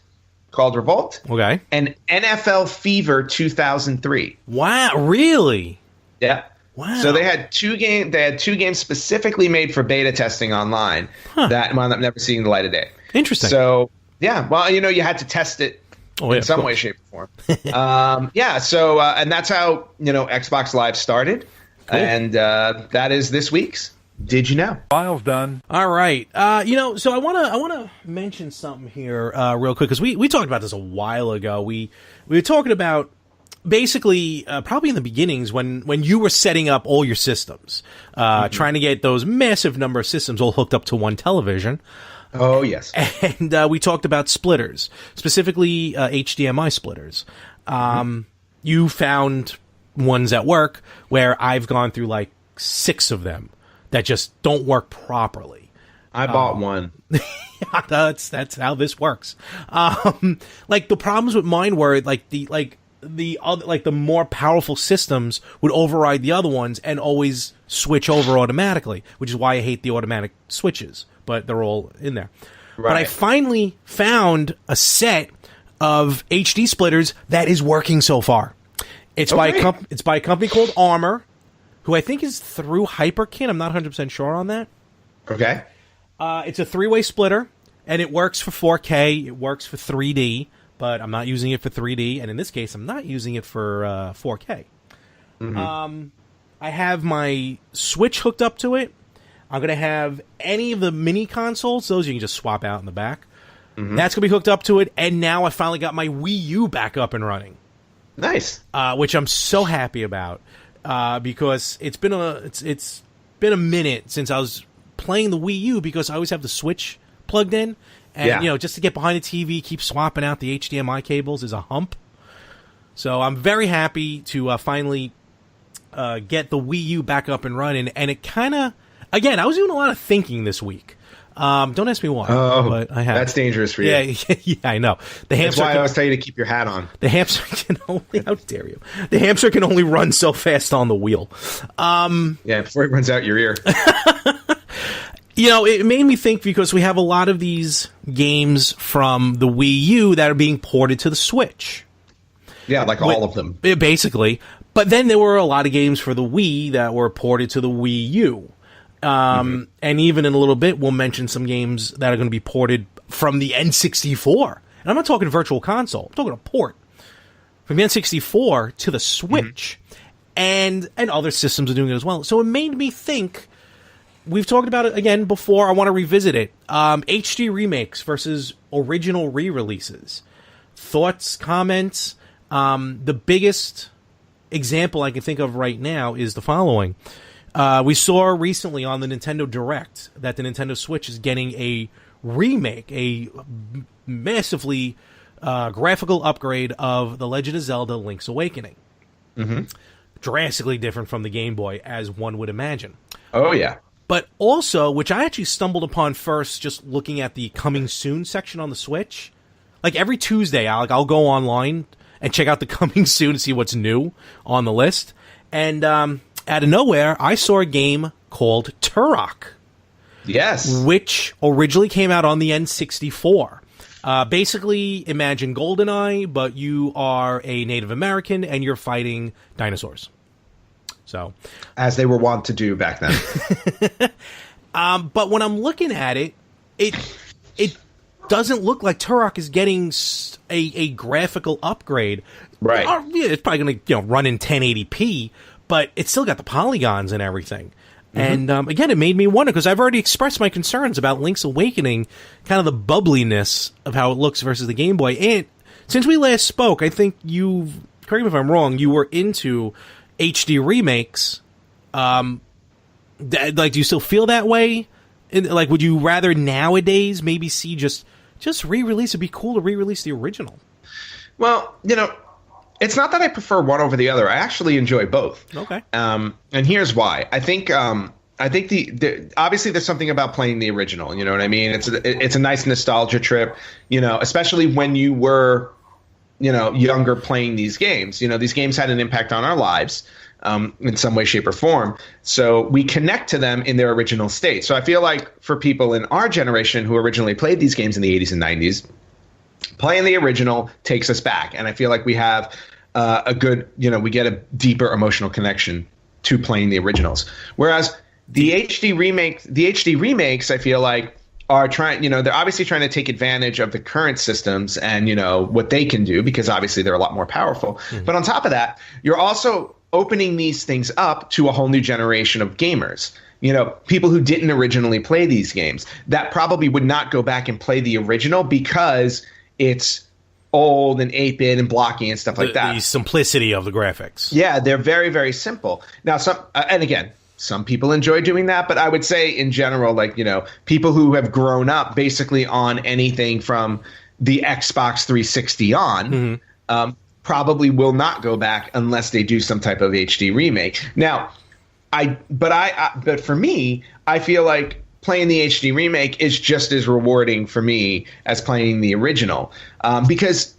called Revolt. Okay. And NFL Fever 2003. Wow, really? Yeah. Wow. So they had 2 games specifically made for beta testing online that wound up never seeing the light of day. Interesting. So, yeah, well, you had to test it in some way, shape, or form. So and that's how, Xbox Live started. Cool. And that is this week's Did You Know? File's done. All right. So I want to mention something here real quick, because we talked about this a while ago. We were talking about basically probably in the beginnings when you were setting up all your systems, trying to get those massive number of systems all hooked up to one television. Oh, yes. And we talked about splitters, specifically HDMI splitters. You found ones at work where I've gone through like 6 of them that just don't work properly. I bought one. That's how this works. Like the problems with mine were the more powerful systems would override the other ones and always switch over automatically, which is why I hate the automatic switches, but they're all in there. Right. But I finally found a set of HD splitters that is working so far. It's by a company called Armor, who I think is through Hyperkin. I'm not 100% sure on that. Okay. It's a 3-way splitter, and it works for 4K. It works for 3D, but I'm not using it for 3D. And in this case, I'm not using it for 4K. Mm-hmm. I have my Switch hooked up to it. I'm going to have any of the mini consoles, those you can just swap out in the back. Mm-hmm. That's going to be hooked up to it, and now I finally got my Wii U back up and running. Nice. Which I'm so happy about, because it's been a minute since I was playing the Wii U, because I always have the Switch plugged in, and just to get behind the TV, keep swapping out the HDMI cables is a hump. So I'm very happy to finally get the Wii U back up and running, and it kind of, again, I was doing a lot of thinking this week. Don't ask me why, but I have. That's dangerous for you. Yeah, I know. That's why I always tell you to keep your hat on. The hamster can only, how dare you? The hamster can only run so fast on the wheel. Before it runs out your ear. It made me think, because we have a lot of these games from the Wii U that are being ported to the Switch. Yeah, like all of them. Basically. But then there were a lot of games for the Wii that were ported to the Wii U. And even in a little bit, we'll mention some games that are going to be ported from the N64. And I'm not talking Virtual Console. I'm talking a port from the N64 to the Switch. And other systems are doing it as well. So it made me think, we've talked about it again before, I want to revisit it. HD remakes versus original re-releases. Thoughts, comments? The biggest example I can think of right now is the following. We saw recently on the Nintendo Direct that the Nintendo Switch is getting a remake, a massively graphical upgrade of The Legend of Zelda Link's Awakening. Mm-hmm. Drastically different from the Game Boy, as one would imagine. Oh, yeah. But also, which I actually stumbled upon first just looking at the coming soon section on the Switch. Like every Tuesday, I'll go online and check out the coming soon to see what's new on the list. And out of nowhere, I saw a game called Turok. Yes. Which originally came out on the N64. Basically, imagine GoldenEye, but you are a Native American and you're fighting dinosaurs. So, as they were wont to do back then. But when I'm looking at it, it doesn't look like Turok is getting a graphical upgrade. Right. It's probably going to run in 1080p, but it's still got the polygons and everything. Mm-hmm. And again, it made me wonder, because I've already expressed my concerns about Link's Awakening, kind of the bubbliness of how it looks versus the Game Boy. And since we last spoke, I think correct me if I'm wrong, you were into HD remakes. Do you still feel that way? Would you rather nowadays maybe see just re-release? It'd be cool to re-release the original. Well, it's not that I prefer one over the other. I actually enjoy both. Okay. And here's why. I think the obviously there's something about playing the original. You know what I mean? It's a nice nostalgia trip. Especially when you were younger playing these games. These games had an impact on our lives in some way, shape, or form. So we connect to them in their original state. So I feel like for people in our generation who originally played these games in the 80s and 90s, playing the original takes us back. And I feel like we have a good, we get a deeper emotional connection to playing the originals. Whereas the HD remakes, I feel like, are trying, they're obviously trying to take advantage of the current systems and, what they can do, because obviously they're a lot more powerful. Mm-hmm. But on top of that, you're also opening these things up to a whole new generation of gamers. People who didn't originally play these games that probably would not go back and play the original because it's old and 8-bit and blocky and stuff like that. The simplicity of the graphics. Yeah, they're very, very simple. Now, some people enjoy doing that, but I would say in general, people who have grown up basically on anything from the Xbox 360 on, mm-hmm. Probably will not go back unless they do some type of HD remake. Now, but for me, I feel like playing the HD remake is just as rewarding for me as playing the original, because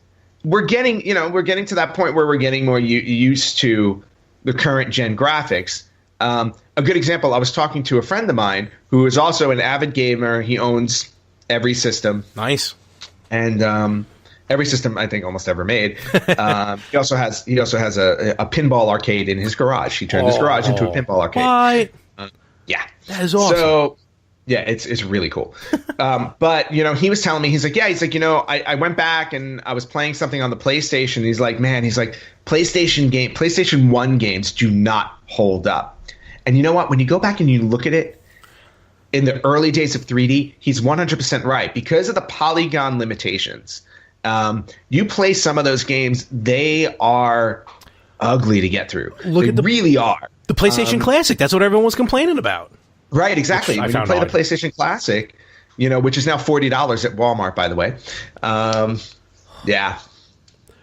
we're getting to that point where we're getting more used to the current gen graphics. A good example, I was talking to a friend of mine who is also an avid gamer. He owns every system. Nice. And every system I think almost ever made. He also has a pinball arcade in his garage. He turned his garage into a pinball arcade. Yeah. That is awesome. So yeah, it's really cool. But he was telling me, he's like, I went back and I was playing something on the PlayStation. He's like, PlayStation 1 games do not hold up. And you know what? When you go back and you look at it, in the early days of 3D, he's 100% right. Because of the polygon limitations, you play some of those games, they are ugly to get through. They really are. The PlayStation Classic, that's what everyone was complaining about. Right, exactly. When you play the PlayStation Classic, which is now $40 at Walmart, by the way. Yeah.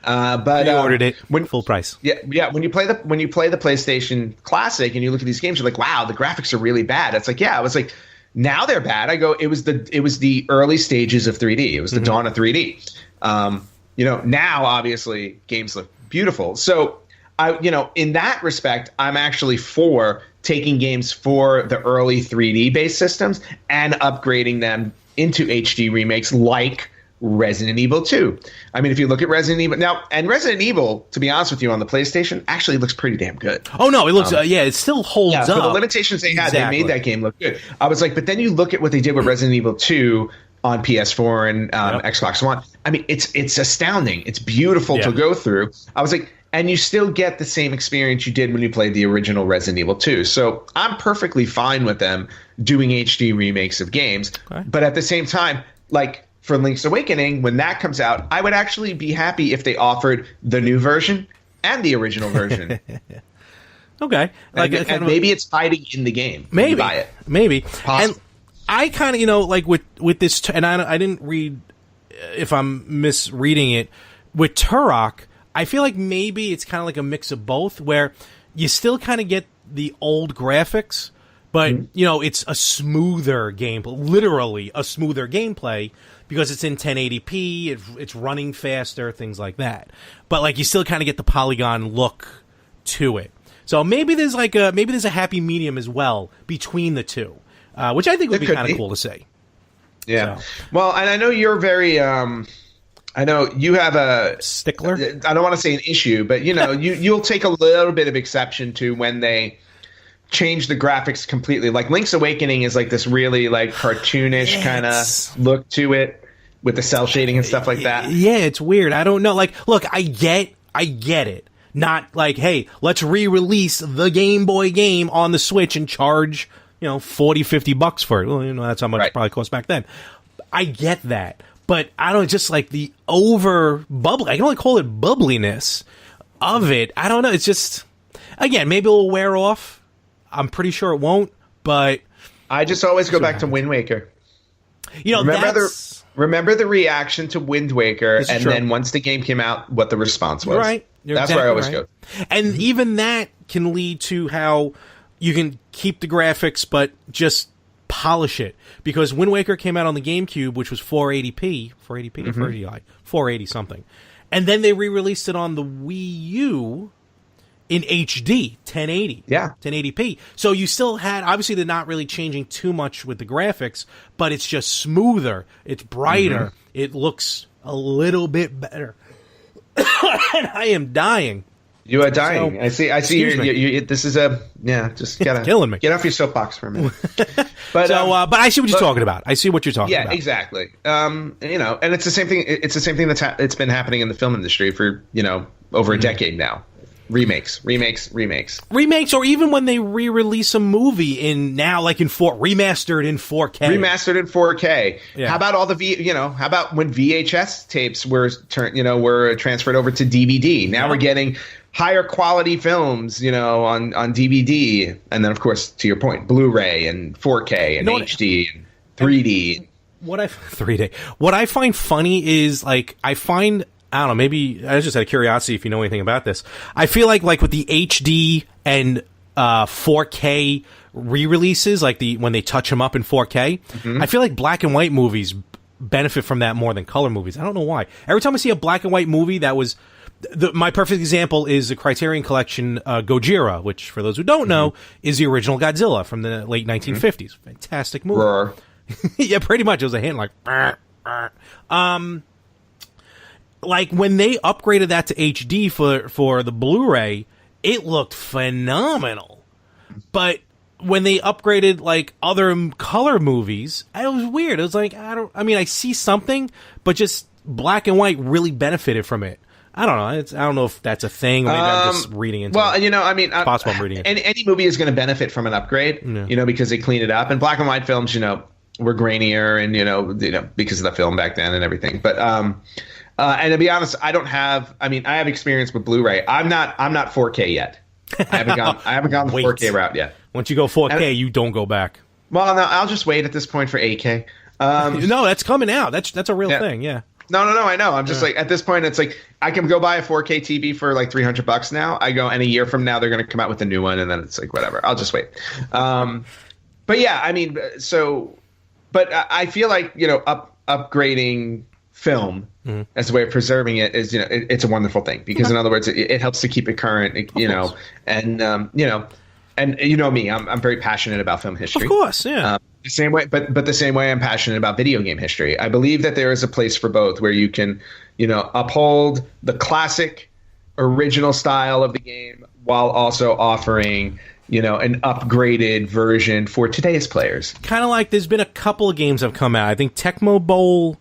But you ordered it full price. Yeah. When you play the PlayStation Classic and you look at these games, you're like, wow, the graphics are really bad. It's like, yeah, I was like, now they're bad. I go, it was the early stages of 3D. It was the dawn of 3D. Now obviously games look beautiful. So in that respect, I'm actually for taking games for the early 3D based systems and upgrading them into HD remakes like Resident Evil 2. I mean, if you look at Resident Evil now, and Resident Evil, to be honest with you, on the PlayStation, actually looks pretty damn good. Oh no, it looks it still holds up. For the limitations they had, they made that game look good. I was like, but then you look at what they did with Resident Evil 2 on PS4 and Xbox One. I mean, it's astounding. It's beautiful to go through. I was like, and you still get the same experience you did when you played the original Resident Evil 2. So I'm perfectly fine with them doing HD remakes of games. Okay. But at the same time, like for Link's Awakening, when that comes out, I would actually be happy if they offered the new version and the original version. Okay. And maybe it's hiding in the game. Maybe. Buy it. Maybe. Possible. And I kind of, like with this, and I didn't read, if I'm misreading it, with Turok, I feel like maybe it's kind of like a mix of both, where you still kind of get the old graphics, but, it's a smoother game, literally a smoother gameplay, because it's in 1080p, it's running faster, things like that. But, like, you still kind of get the polygon look to it. So maybe there's a happy medium as well between the two, which I think would be kind of cool to see. Yeah. So. Well, and I know you're very... I know you have a stickler. I don't want to say an issue, but you'll take a little bit of exception to when they change the graphics completely. Like Link's Awakening is like this really like cartoonish kind of look to it with the cell shading and stuff like that. Yeah, it's weird. I don't know. Like, look, I get it. Not like, hey, let's re-release the Game Boy game on the Switch and charge, $40-$50 for it. Well, that's how much it probably cost back then. I get that. But I don't just like the over bubbly. I can only call it bubbliness of it. I don't know. It's just, again, maybe it will wear off. I'm pretty sure it won't. But I just always go back to Wind Waker. Remember the reaction to Wind Waker, and then once the game came out, what the response was. Right. That's where I always go. And even that can lead to how you can keep the graphics, but just polish it, because Wind Waker came out on the GameCube, which was 480p or 480 something, and then they re-released it on the Wii U in HD 1080p. So you still had, obviously they're not really changing too much with the graphics, but it's just smoother, it's brighter, it looks a little bit better. And I am dying. You are dying. So, I see. You this is just gotta killing me. Get off your soapbox for a minute. But but I see what you're talking about. I see what you're talking about. Yeah, exactly. And it's the same thing. It's the same thing it's been happening in the film industry for over a decade now. Remakes, or even when they re-release a movie remastered in 4K. Yeah. How about all the how about when VHS tapes were transferred over to DVD? Now we're getting higher quality films, on DVD, and then of course, to your point, Blu-ray and 4K and HD and 3D. What I find funny is I don't know, maybe I was just out of curiosity if you know anything about this. I feel like with the HD and 4K re-releases, when they touch them up in 4K, I feel like black and white movies benefit from that more than color movies. I don't know why. Every time I see a black and white movie that was... my perfect example is the Criterion Collection Gojira, which, for those who don't know, is the original Godzilla from the late 1950s. Fantastic movie. Yeah, pretty much. It was a hint when they upgraded that to HD for the Blu-ray, it looked phenomenal. But when they upgraded other color movies, it was weird. It was I see something, but just black and white really benefited from it. I don't know. I don't know if that's a thing, or maybe I'm just reading into it. Well, I mean, it's possible I'm reading it. Any movie is going to benefit from an upgrade, because they clean it up. And black and white films, were grainier, and because of the film back then and everything. But and to be honest, I have experience with Blu-ray. I'm not 4K yet. I haven't gone the 4K route yet. Once you go 4K, you don't go back. Well, no, I'll just wait at this point for 8K. No, that's coming out. That's a real thing. Yeah. No, I know. I'm just like, at this point, it's like I can go buy a 4K TV for like $300 now. And a year from now, they're going to come out with a new one, and then it's like, whatever. I'll just wait. But yeah, I mean, but I feel like, upgrading film as a way of preserving it is, it's a wonderful thing, because in other words, it helps to keep it current, and me, I'm very passionate about film history. Of course, yeah. The same way, but the same way I'm passionate about video game history. I believe that there is a place for both, where you can, uphold the classic original style of the game while also offering, an upgraded version for today's players. Kind of like there's been a couple of games that have come out. I think Tecmo Bowl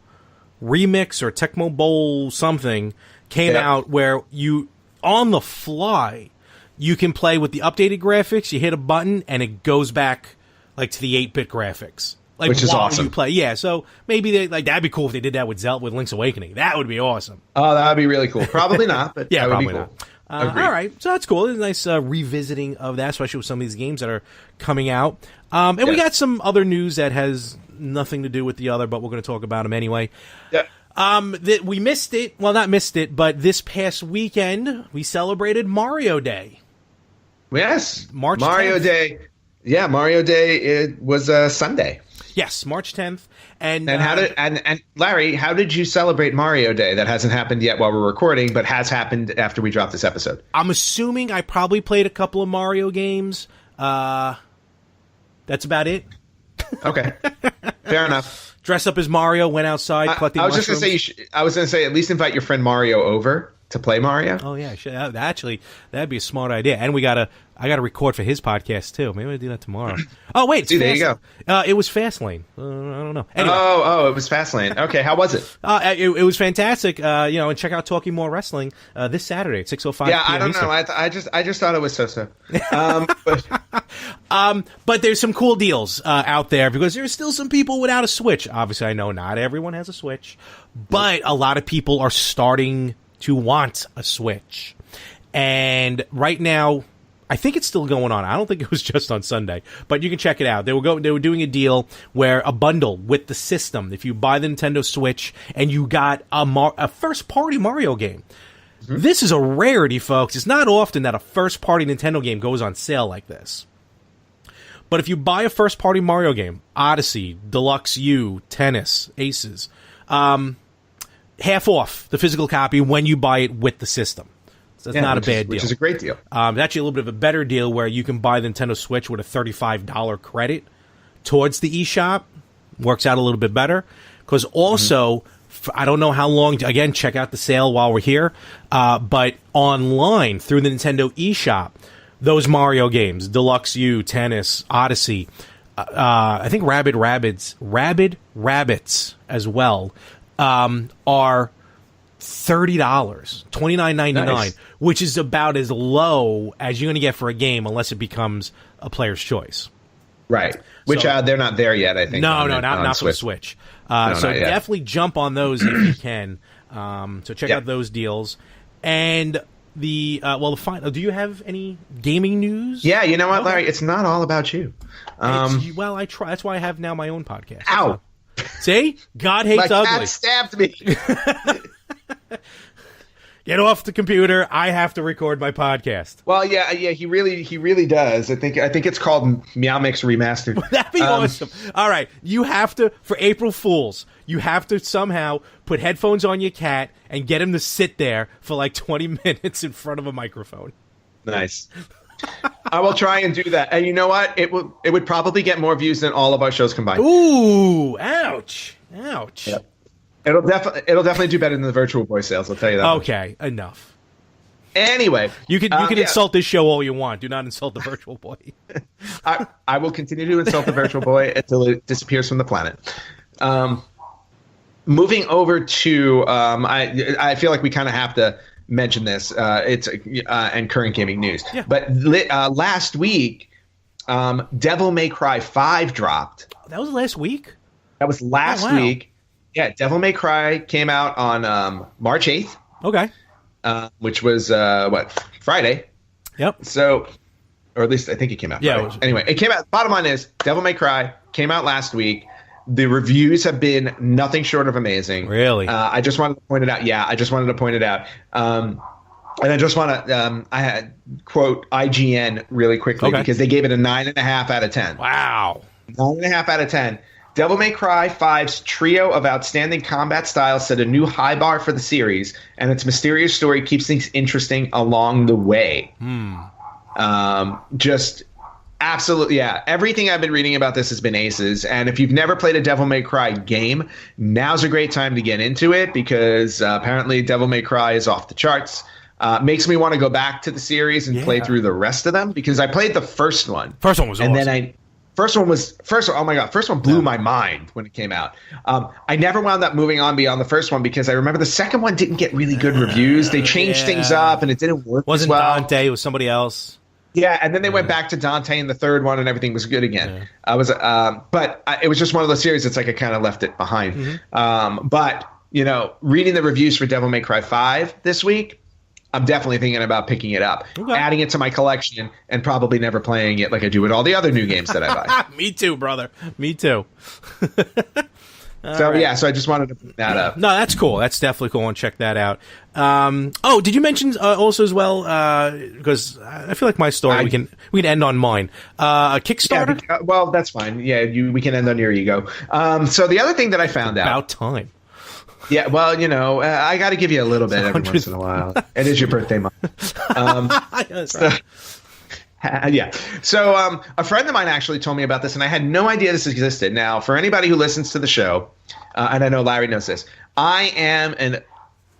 Remix or Tecmo Bowl something came out where you, on the fly, you can play with the updated graphics. You hit a button and it goes back like to the 8-bit graphics, which is awesome. You play, yeah. So maybe that'd be cool if they did that with Zelda, with Link's Awakening. That would be awesome. Oh, that would be really cool. Probably not, but yeah, that would probably be cool. Not. All right, so that's cool. It's a nice revisiting of that, especially with some of these games that are coming out. And we got some other news that has nothing to do with the other, but we're going to talk about them anyway. Yeah. We missed it. Well, not missed it, but this past weekend we celebrated Mario Day. Yes, Mario 10th. Day. Yeah, Mario Day. It was Sunday. Yes, March 10th. And Larry, how did you celebrate Mario Day? That hasn't happened yet while we're recording, but has happened after we drop this episode. I'm assuming I probably played a couple of Mario games. That's about it. Okay, fair enough. Dress up as Mario, went outside, collecting mushrooms. Just going to say, I was going to say, at least invite your friend Mario over to play Mario. Oh yeah, actually, that'd be a smart idea. And I gotta record for his podcast too. Maybe I'll do that tomorrow. Oh wait, it's there you go. It was Fastlane. I don't know. Anyway. It was Fastlane. Okay, how was it? It was fantastic. And check out Talking More Wrestling this Saturday at 6:05. Yeah, I don't know. I just thought it was so. But there's some cool deals out there, because there's still some people without a Switch. Obviously, I know not everyone has a Switch, but a lot of people are starting to want a Switch. And right now, I think it's still going on. I don't think it was just on Sunday, but you can check it out. They were doing a deal where a bundle with the system, if you buy the Nintendo Switch and you got a first-party Mario game. Mm-hmm. This is a rarity, folks. It's not often that a first-party Nintendo game goes on sale like this. But if you buy a first-party Mario game, Odyssey, Deluxe U, Tennis, Aces, half off the physical copy when you buy it with the system. So that's not a bad deal. Which is a great deal. It's actually a little bit of a better deal, where you can buy the Nintendo Switch with a $35 credit towards the eShop. Works out a little bit better. Because also, I don't know how long, again, check out the sale while we're here, but online through the Nintendo eShop, those Mario games, Deluxe U, Tennis, Odyssey, I think Rabid Rabbits as well, are $30, $29.99, nice. which is about as low as you're going to get for a game, unless it becomes a player's choice. Right. Which they're not there yet, I think. No, not for the Switch. So definitely jump on those if you can. So check out those deals. And the final. Do you have any gaming news? Yeah, you know what, Larry? It's not all about you. I try. That's why I have now my own podcast. Ow! See? God hates ugly. My cat stabbed me. Get off the computer. I have to record my podcast. Well, yeah, he really does. I think it's called Meow Mix Remastered. That'd be awesome. All right, you have to, for April Fools, you have to somehow put headphones on your cat and get him to sit there for like 20 minutes in front of a microphone. Nice. I will try and do that. And you know what? It would probably get more views than all of our shows combined. Ooh, ouch. Yep. It'll definitely do better than the Virtual Boy sales, I'll tell you that. Okay, enough. Anyway. You can insult this show all you want. Do not insult the Virtual Boy. I will continue to insult the Virtual Boy until it disappears from the planet. Moving over to I feel like we kind of have to mention this. It's and current gaming news. Yeah. But last week, Devil May Cry 5 dropped. That was last week? That was last week. Yeah, Devil May Cry came out on March 8th. Okay. Which was, Friday. Yep. So, or at least I think it came out Friday. Anyway, it came out. Bottom line is, Devil May Cry came out last week. The reviews have been nothing short of amazing. Really? I just wanted to point it out. Yeah, I just wanted to point it out. And I just want to I had quote IGN really quickly because they gave it a 9.5 out of 10. Wow. 9.5 out of 10. Devil May Cry 5's trio of outstanding combat styles set a new high bar for the series, and its mysterious story keeps things interesting along the way. Just absolutely, yeah. Everything I've been reading about this has been aces, and if you've never played a Devil May Cry game, now's a great time to get into it because apparently Devil May Cry is off the charts. Makes me want to go back to the series and play through the rest of them because I played the first one. First one was awesome. And then First one blew my mind when it came out. I never wound up moving on beyond the first one because I remember the second one didn't get really good reviews. They changed things up and it didn't work as well. Wasn't Dante, it was somebody else. Yeah, and then they went back to Dante in the third one and everything was good again. But it was just one of those series that's like I kind of left it behind. But, reading the reviews for Devil May Cry 5 this week, I'm definitely thinking about picking it up, adding it to my collection, and probably never playing it like I do with all the other new games that I buy. Me too, brother. Me too. So I just wanted to put that up. No, that's cool. That's definitely cool. And check that out. Did you mention also as well? Because I feel like my story we can end on mine. A Kickstarter. Yeah, well, that's fine. Yeah, we can end on your ego. So the other thing that I found out about time. Yeah, well, I got to give you a little bit every once in a while. It is your birthday month. So a friend of mine actually told me about this, and I had no idea this existed. Now, for anybody who listens to the show, and I know Larry knows this, I am an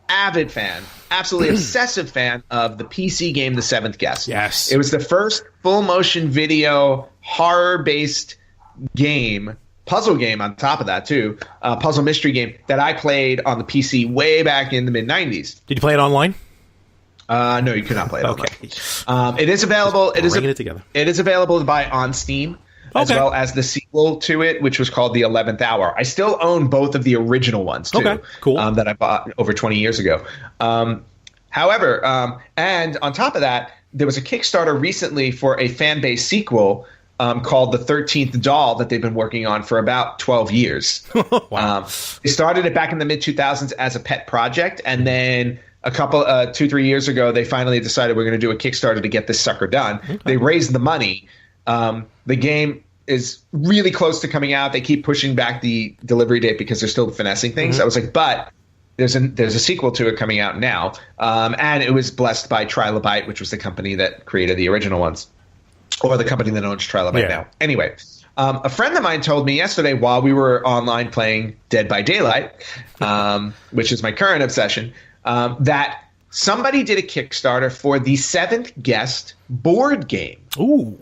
avid fan, absolutely obsessive fan of the PC game The Seventh Guest. Yes. It was the first full-motion video horror-based game, puzzle game on top of that too, puzzle mystery game that I played on the PC way back in the mid-90s. Did you play it online? No, you could not play it online. It is available. It is available to buy on Steam, as well as the sequel to it, which was called The 11th Hour. I still own both of the original ones too, that I bought over 20 years ago. However, and on top of that, there was a Kickstarter recently for a fan-based sequel called The 13th Doll that they've been working on for about 12 years. Wow. They started it back in the mid-2000s as a pet project, and then a couple 2-3 years ago, they finally decided we're going to do a Kickstarter to get this sucker done. Okay. They raised the money. The game is really close to coming out. They keep pushing back the delivery date because they're still finessing things. I was like, but there's a sequel to it coming out now, and it was blessed by Trilobite, which was the company that created the original ones, or the company that owns Trilobite now. Anyway, a friend of mine told me yesterday while we were online playing Dead by Daylight, which is my current obsession, that somebody did a Kickstarter for the Seventh Guest board game. Ooh.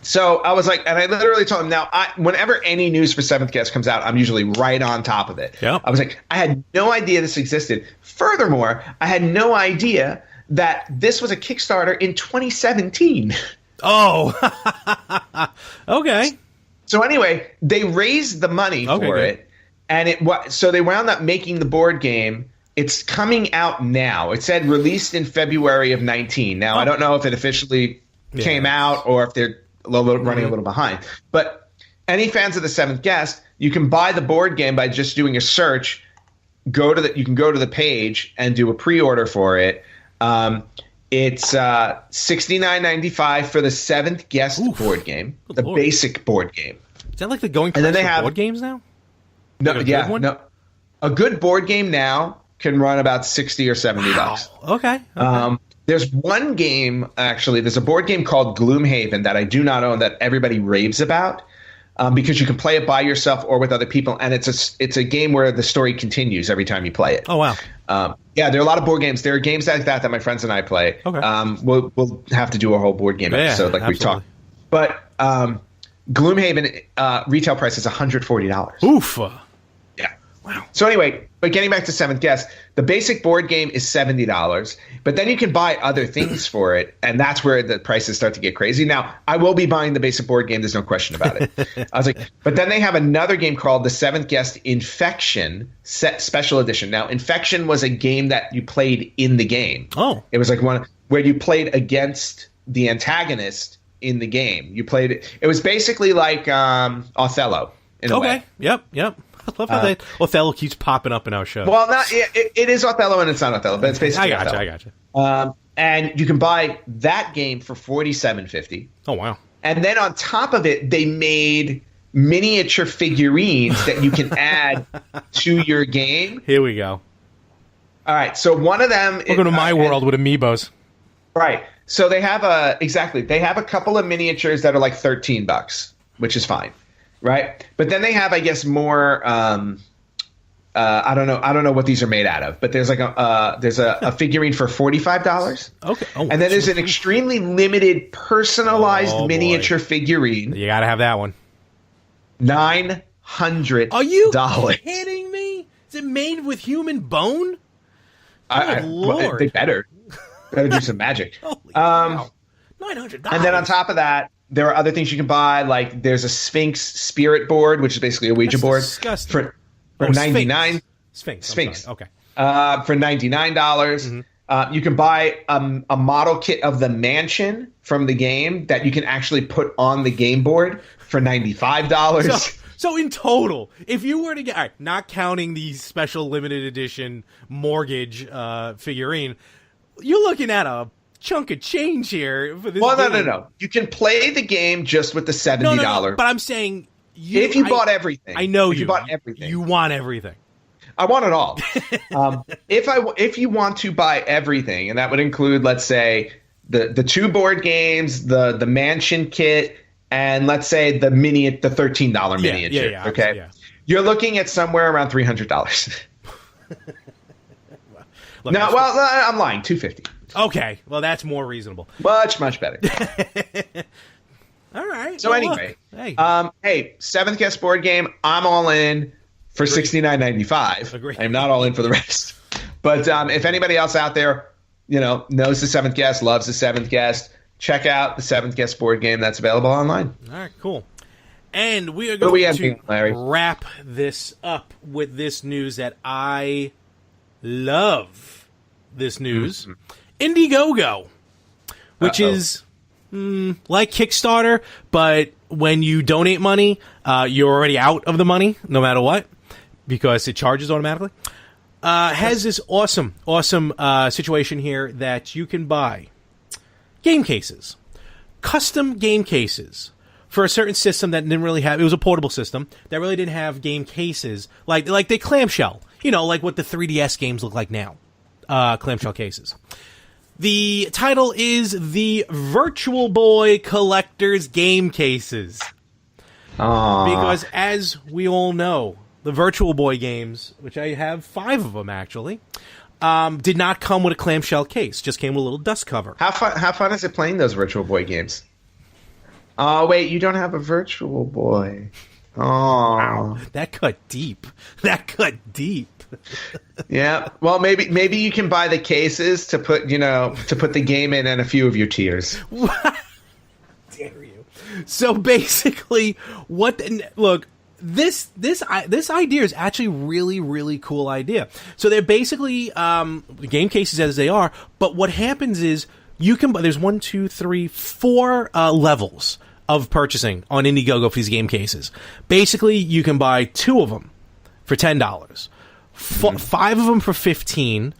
So I was like, and I literally told him, now, whenever any news for Seventh Guest comes out, I'm usually right on top of it. Yep. I was like, I had no idea this existed. Furthermore, I had no idea that this was a Kickstarter in 2017. Oh, okay. So anyway, they raised the money for it, and so they wound up making the board game. It's coming out now. It said released in February of 19. Now, I don't know if it officially came out or if they're running a little behind. But any fans of The Seventh Guest, you can buy the board game by just doing a search. You can go to the page and do a pre-order for it. It's $69.95 for the Seventh Guest board game, the basic board game. Is that like the going price for board games now? No, no. A good board game now can run about $60 or $70. Okay. There's one game, actually. There's a board game called Gloomhaven that I do not own that everybody raves about because you can play it by yourself or with other people, and it's a game where the story continues every time you play it. Oh, wow. Yeah, there are a lot of board games. There are games like that my friends and I play. Okay. We'll have to do a whole board game episode like we've talked. But Gloomhaven retail price is $140. Oof. Yeah. Wow. So anyway, but getting back to Seventh Guest, The basic board game is $70, but then you can buy other things for it, and that's where the prices start to get crazy. Now, I will be buying the basic board game. There's no question about it. I was like, but then they have another game called The Seventh Guest Infection Special Edition. Now, Infection was a game that you played in the game. Oh. It was like one where you played against the antagonist in the game. You played it. It was basically like Othello in a way. Yep. I love how Othello keeps popping up in our show. Well, it is Othello and it's not Othello, but it's basically Othello. I gotcha. And you can buy that game for $47.50. Oh, wow. And then on top of it, they made miniature figurines that you can add to your game. Here we go. All right. So one of them... Welcome to my world with amiibos. Right. So they have they have a couple of miniatures that are like $13, which is fine. Right. But then they have, I guess, more... I don't know what these are made out of, but there's like a figurine for $45. Okay. Oh, and then there's an extremely limited personalized miniature figurine. You got to have that one. $900. Are you kidding me? Is it made with human bone? Lord. They better do some magic. $900. And then on top of that, there are other things you can buy. Like there's a Sphinx spirit board, which is basically a Ouija board. Disgusting. For $99. Sphinx. Okay. For $99. Mm-hmm. You can buy a model kit of the mansion from the game that you can actually put on the game board for $95. So in total, if you were to get, all right, not counting the special limited edition mortgage figurine, you're looking at a chunk of change here for this. Well, no. You can play the game just with the $70. No, but I'm saying... if you bought everything. I know you bought everything. You want everything. I want it all. If you want to buy everything, and that would include, let's say, the two board games, the mansion kit, and let's say the $13 miniature. Yeah, okay. Yeah. You're looking at somewhere around $300. I'm lying. $250. Okay. Well, that's more reasonable. Much better. All right. So anyway, hey, Seventh Guest board game. I'm all in for $69.95. Agreed. I'm not all in for the rest. But if anybody else out there, knows the Seventh Guest, loves the Seventh Guest, check out the Seventh Guest board game that's available online. All right, cool. And we are going to Larry? wrap this up with this news that I love. This news, Indiegogo, which is. Like Kickstarter, but when you donate money, you're already out of the money, no matter what, because it charges automatically. Has this awesome situation here that you can buy game cases, custom game cases for a certain system that didn't really have. It was a portable system that really didn't have game cases like the clamshell, like what the 3DS games look like now, clamshell cases. The title is the Virtual Boy Collector's Game Cases. Because as we all know, the Virtual Boy games, which I have 5 of them actually, did not come with a clamshell case. Just came with a little dust cover. How fun is it playing those Virtual Boy games? Oh, wait, you don't have a Virtual Boy. Oh. Wow. That cut deep. Yeah, well, maybe you can buy the cases to put the game in and a few of your tears. Dare you? So basically, this idea is actually really, really cool idea. So they're basically game cases as they are, but what happens is you can buy. There's 1, 2, 3, 4 levels of purchasing on Indiegogo for these game cases. Basically, you can buy 2 of them for $10. 5 of them for $15.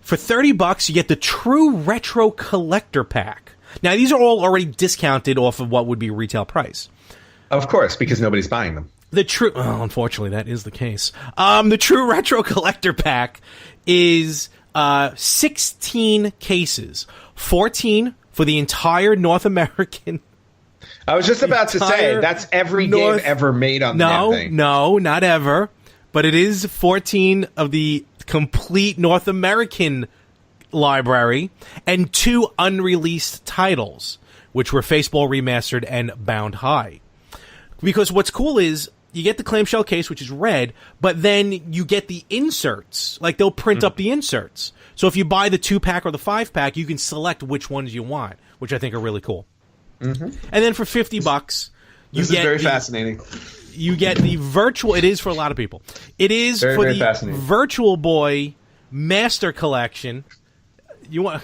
For $30, you get the True Retro Collector Pack. Now, these are all already discounted off of what would be retail price. Of course, because nobody's buying them. Unfortunately, that is the case. The True Retro Collector Pack is 16 cases, 14 for the entire North American. I was just about to say that's every game ever made on the damn thing. No, not ever. But it is 14 of the complete North American library and 2 unreleased titles, which were Faceball Remastered and Bound High. Because what's cool is you get the clamshell case, which is red, but then you get the inserts. Like, they'll print up the inserts. So if you buy the 2-pack or the 5-pack, you can select which ones you want, which I think are really cool. Mm-hmm. And then for $50, this is very fascinating. You get the virtual. It is for a lot of people. It is for the Virtual Boy Master Collection. You want?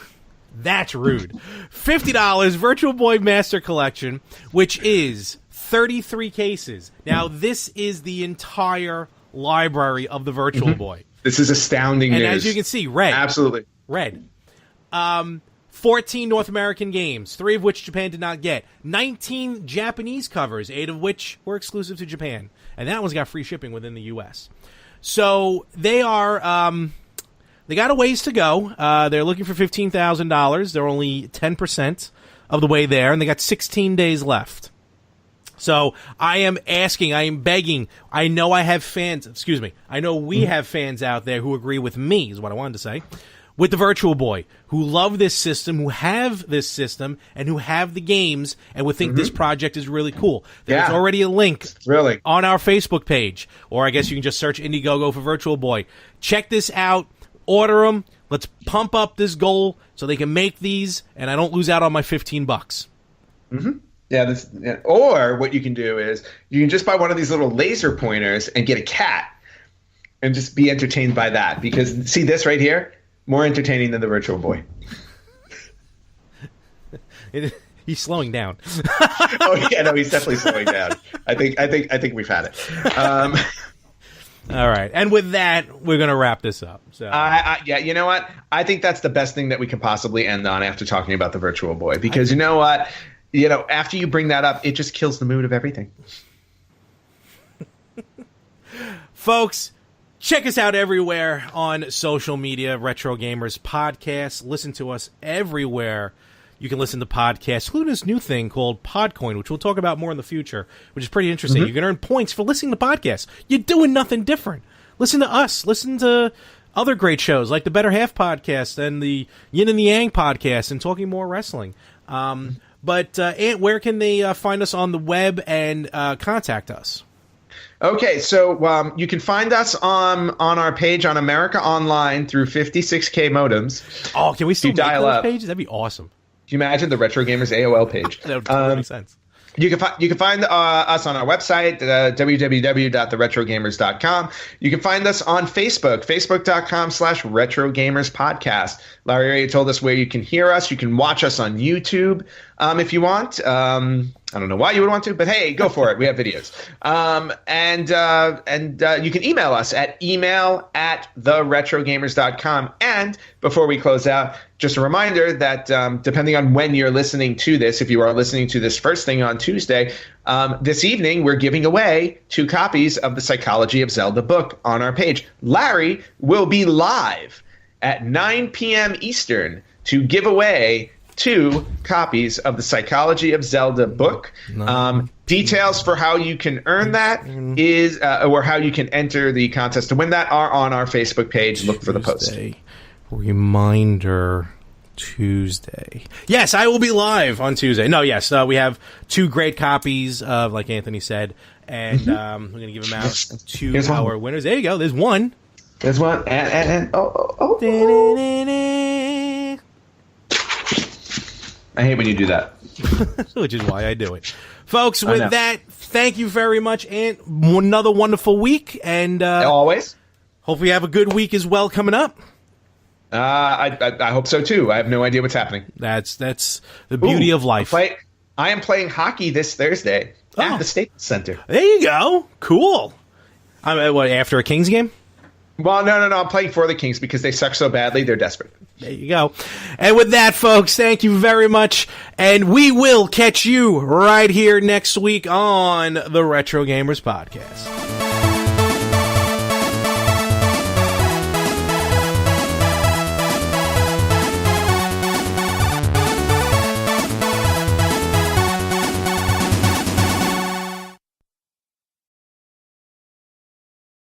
That's rude. $50 Virtual Boy Master Collection, which is 33 cases. Now, this is the entire library of the Virtual Boy. This is astounding news. And as you can see, red. Absolutely. Red. 14 North American games, 3 of which Japan did not get. 19 Japanese covers, 8 of which were exclusive to Japan. And that one's got free shipping within the U.S. So they are... they got a ways to go. They're looking for $15,000. They're only 10% of the way there, and they got 16 days left. So I am begging. I know I have fans. Excuse me. I know we have fans out there who agree with me, is what I wanted to say, with the Virtual Boy, who love this system, who have this system, and who have the games, and would think this project is really cool. There's already a link on our Facebook page, or I guess you can just search Indiegogo for Virtual Boy. Check this out. Order them. Let's pump up this goal so they can make these, and I don't lose out on my $15. Mm-hmm. Yeah. Or what you can do is you can just buy one of these little laser pointers and get a cat, and just be entertained by that. Because see this right here, more entertaining than the Virtual Boy. He's slowing down. Oh yeah, no, he's definitely slowing down. I think we've had it. All right, and with that, we're going to wrap this up. So, yeah, you know what? I think that's the best thing that we can possibly end on after talking about the Virtual Boy, because you know what? You know, after you bring that up, it just kills the mood of everything. Folks, check us out everywhere on social media, Retro Gamers Podcast. Listen to us everywhere. You can listen to podcasts, including this new thing called Podcoin, which we'll talk about more in the future, which is pretty interesting. You can earn points for listening to podcasts. You're doing nothing different. Listen to us. Listen to other great shows like the Better Half Podcast and the Yin and the Yang Podcast and Talking More Wrestling. But, Ant, where can they find us on the web and contact us? Okay, so you can find us on our page on America Online through 56K modems. Oh, can we still make those pages? That'd be awesome. Can you imagine the Retro Gamers AOL page? That would totally make sense. You can find us on our website, www.theretrogamers.com. You can find us on Facebook, facebook.com/retrogamerspodcast. Larry already told us where you can hear us. You can watch us on YouTube if you want. I don't know why you would want to, but hey, go for it. We have videos. And you can email us at email@theretrogamers.com. And before we close out, just a reminder that depending on when you're listening to this, if you are listening to this first thing on Tuesday, this evening we're giving away 2 copies of the Psychology of Zelda book on our page. Larry will be live at 9 p.m. Eastern to give away 2 copies of the Psychology of Zelda book. Details for how you can earn that is, or how you can enter the contest to win that, are on our Facebook page. Look for the post. Reminder Tuesday. Yes, I will be live on Tuesday. No, yes, we have 2 great copies of, like Anthony said, and we're going to give them out to our winners. There you go. There's one. There's one. And I hate when you do that. Which is why I do it. Folks, with that, thank you very much, and another wonderful week. And always. Hopefully you have a good week as well coming up. I hope so, too. I have no idea what's happening. That's the beauty of life. I am playing hockey this Thursday at the Staples Center. There you go. Cool. After a Kings game? Well, no. I'm playing for the Kings because they suck so badly. They're desperate. There you go. And with that, folks, thank you very much. And we will catch you right here next week on the Retro Gamers Podcast.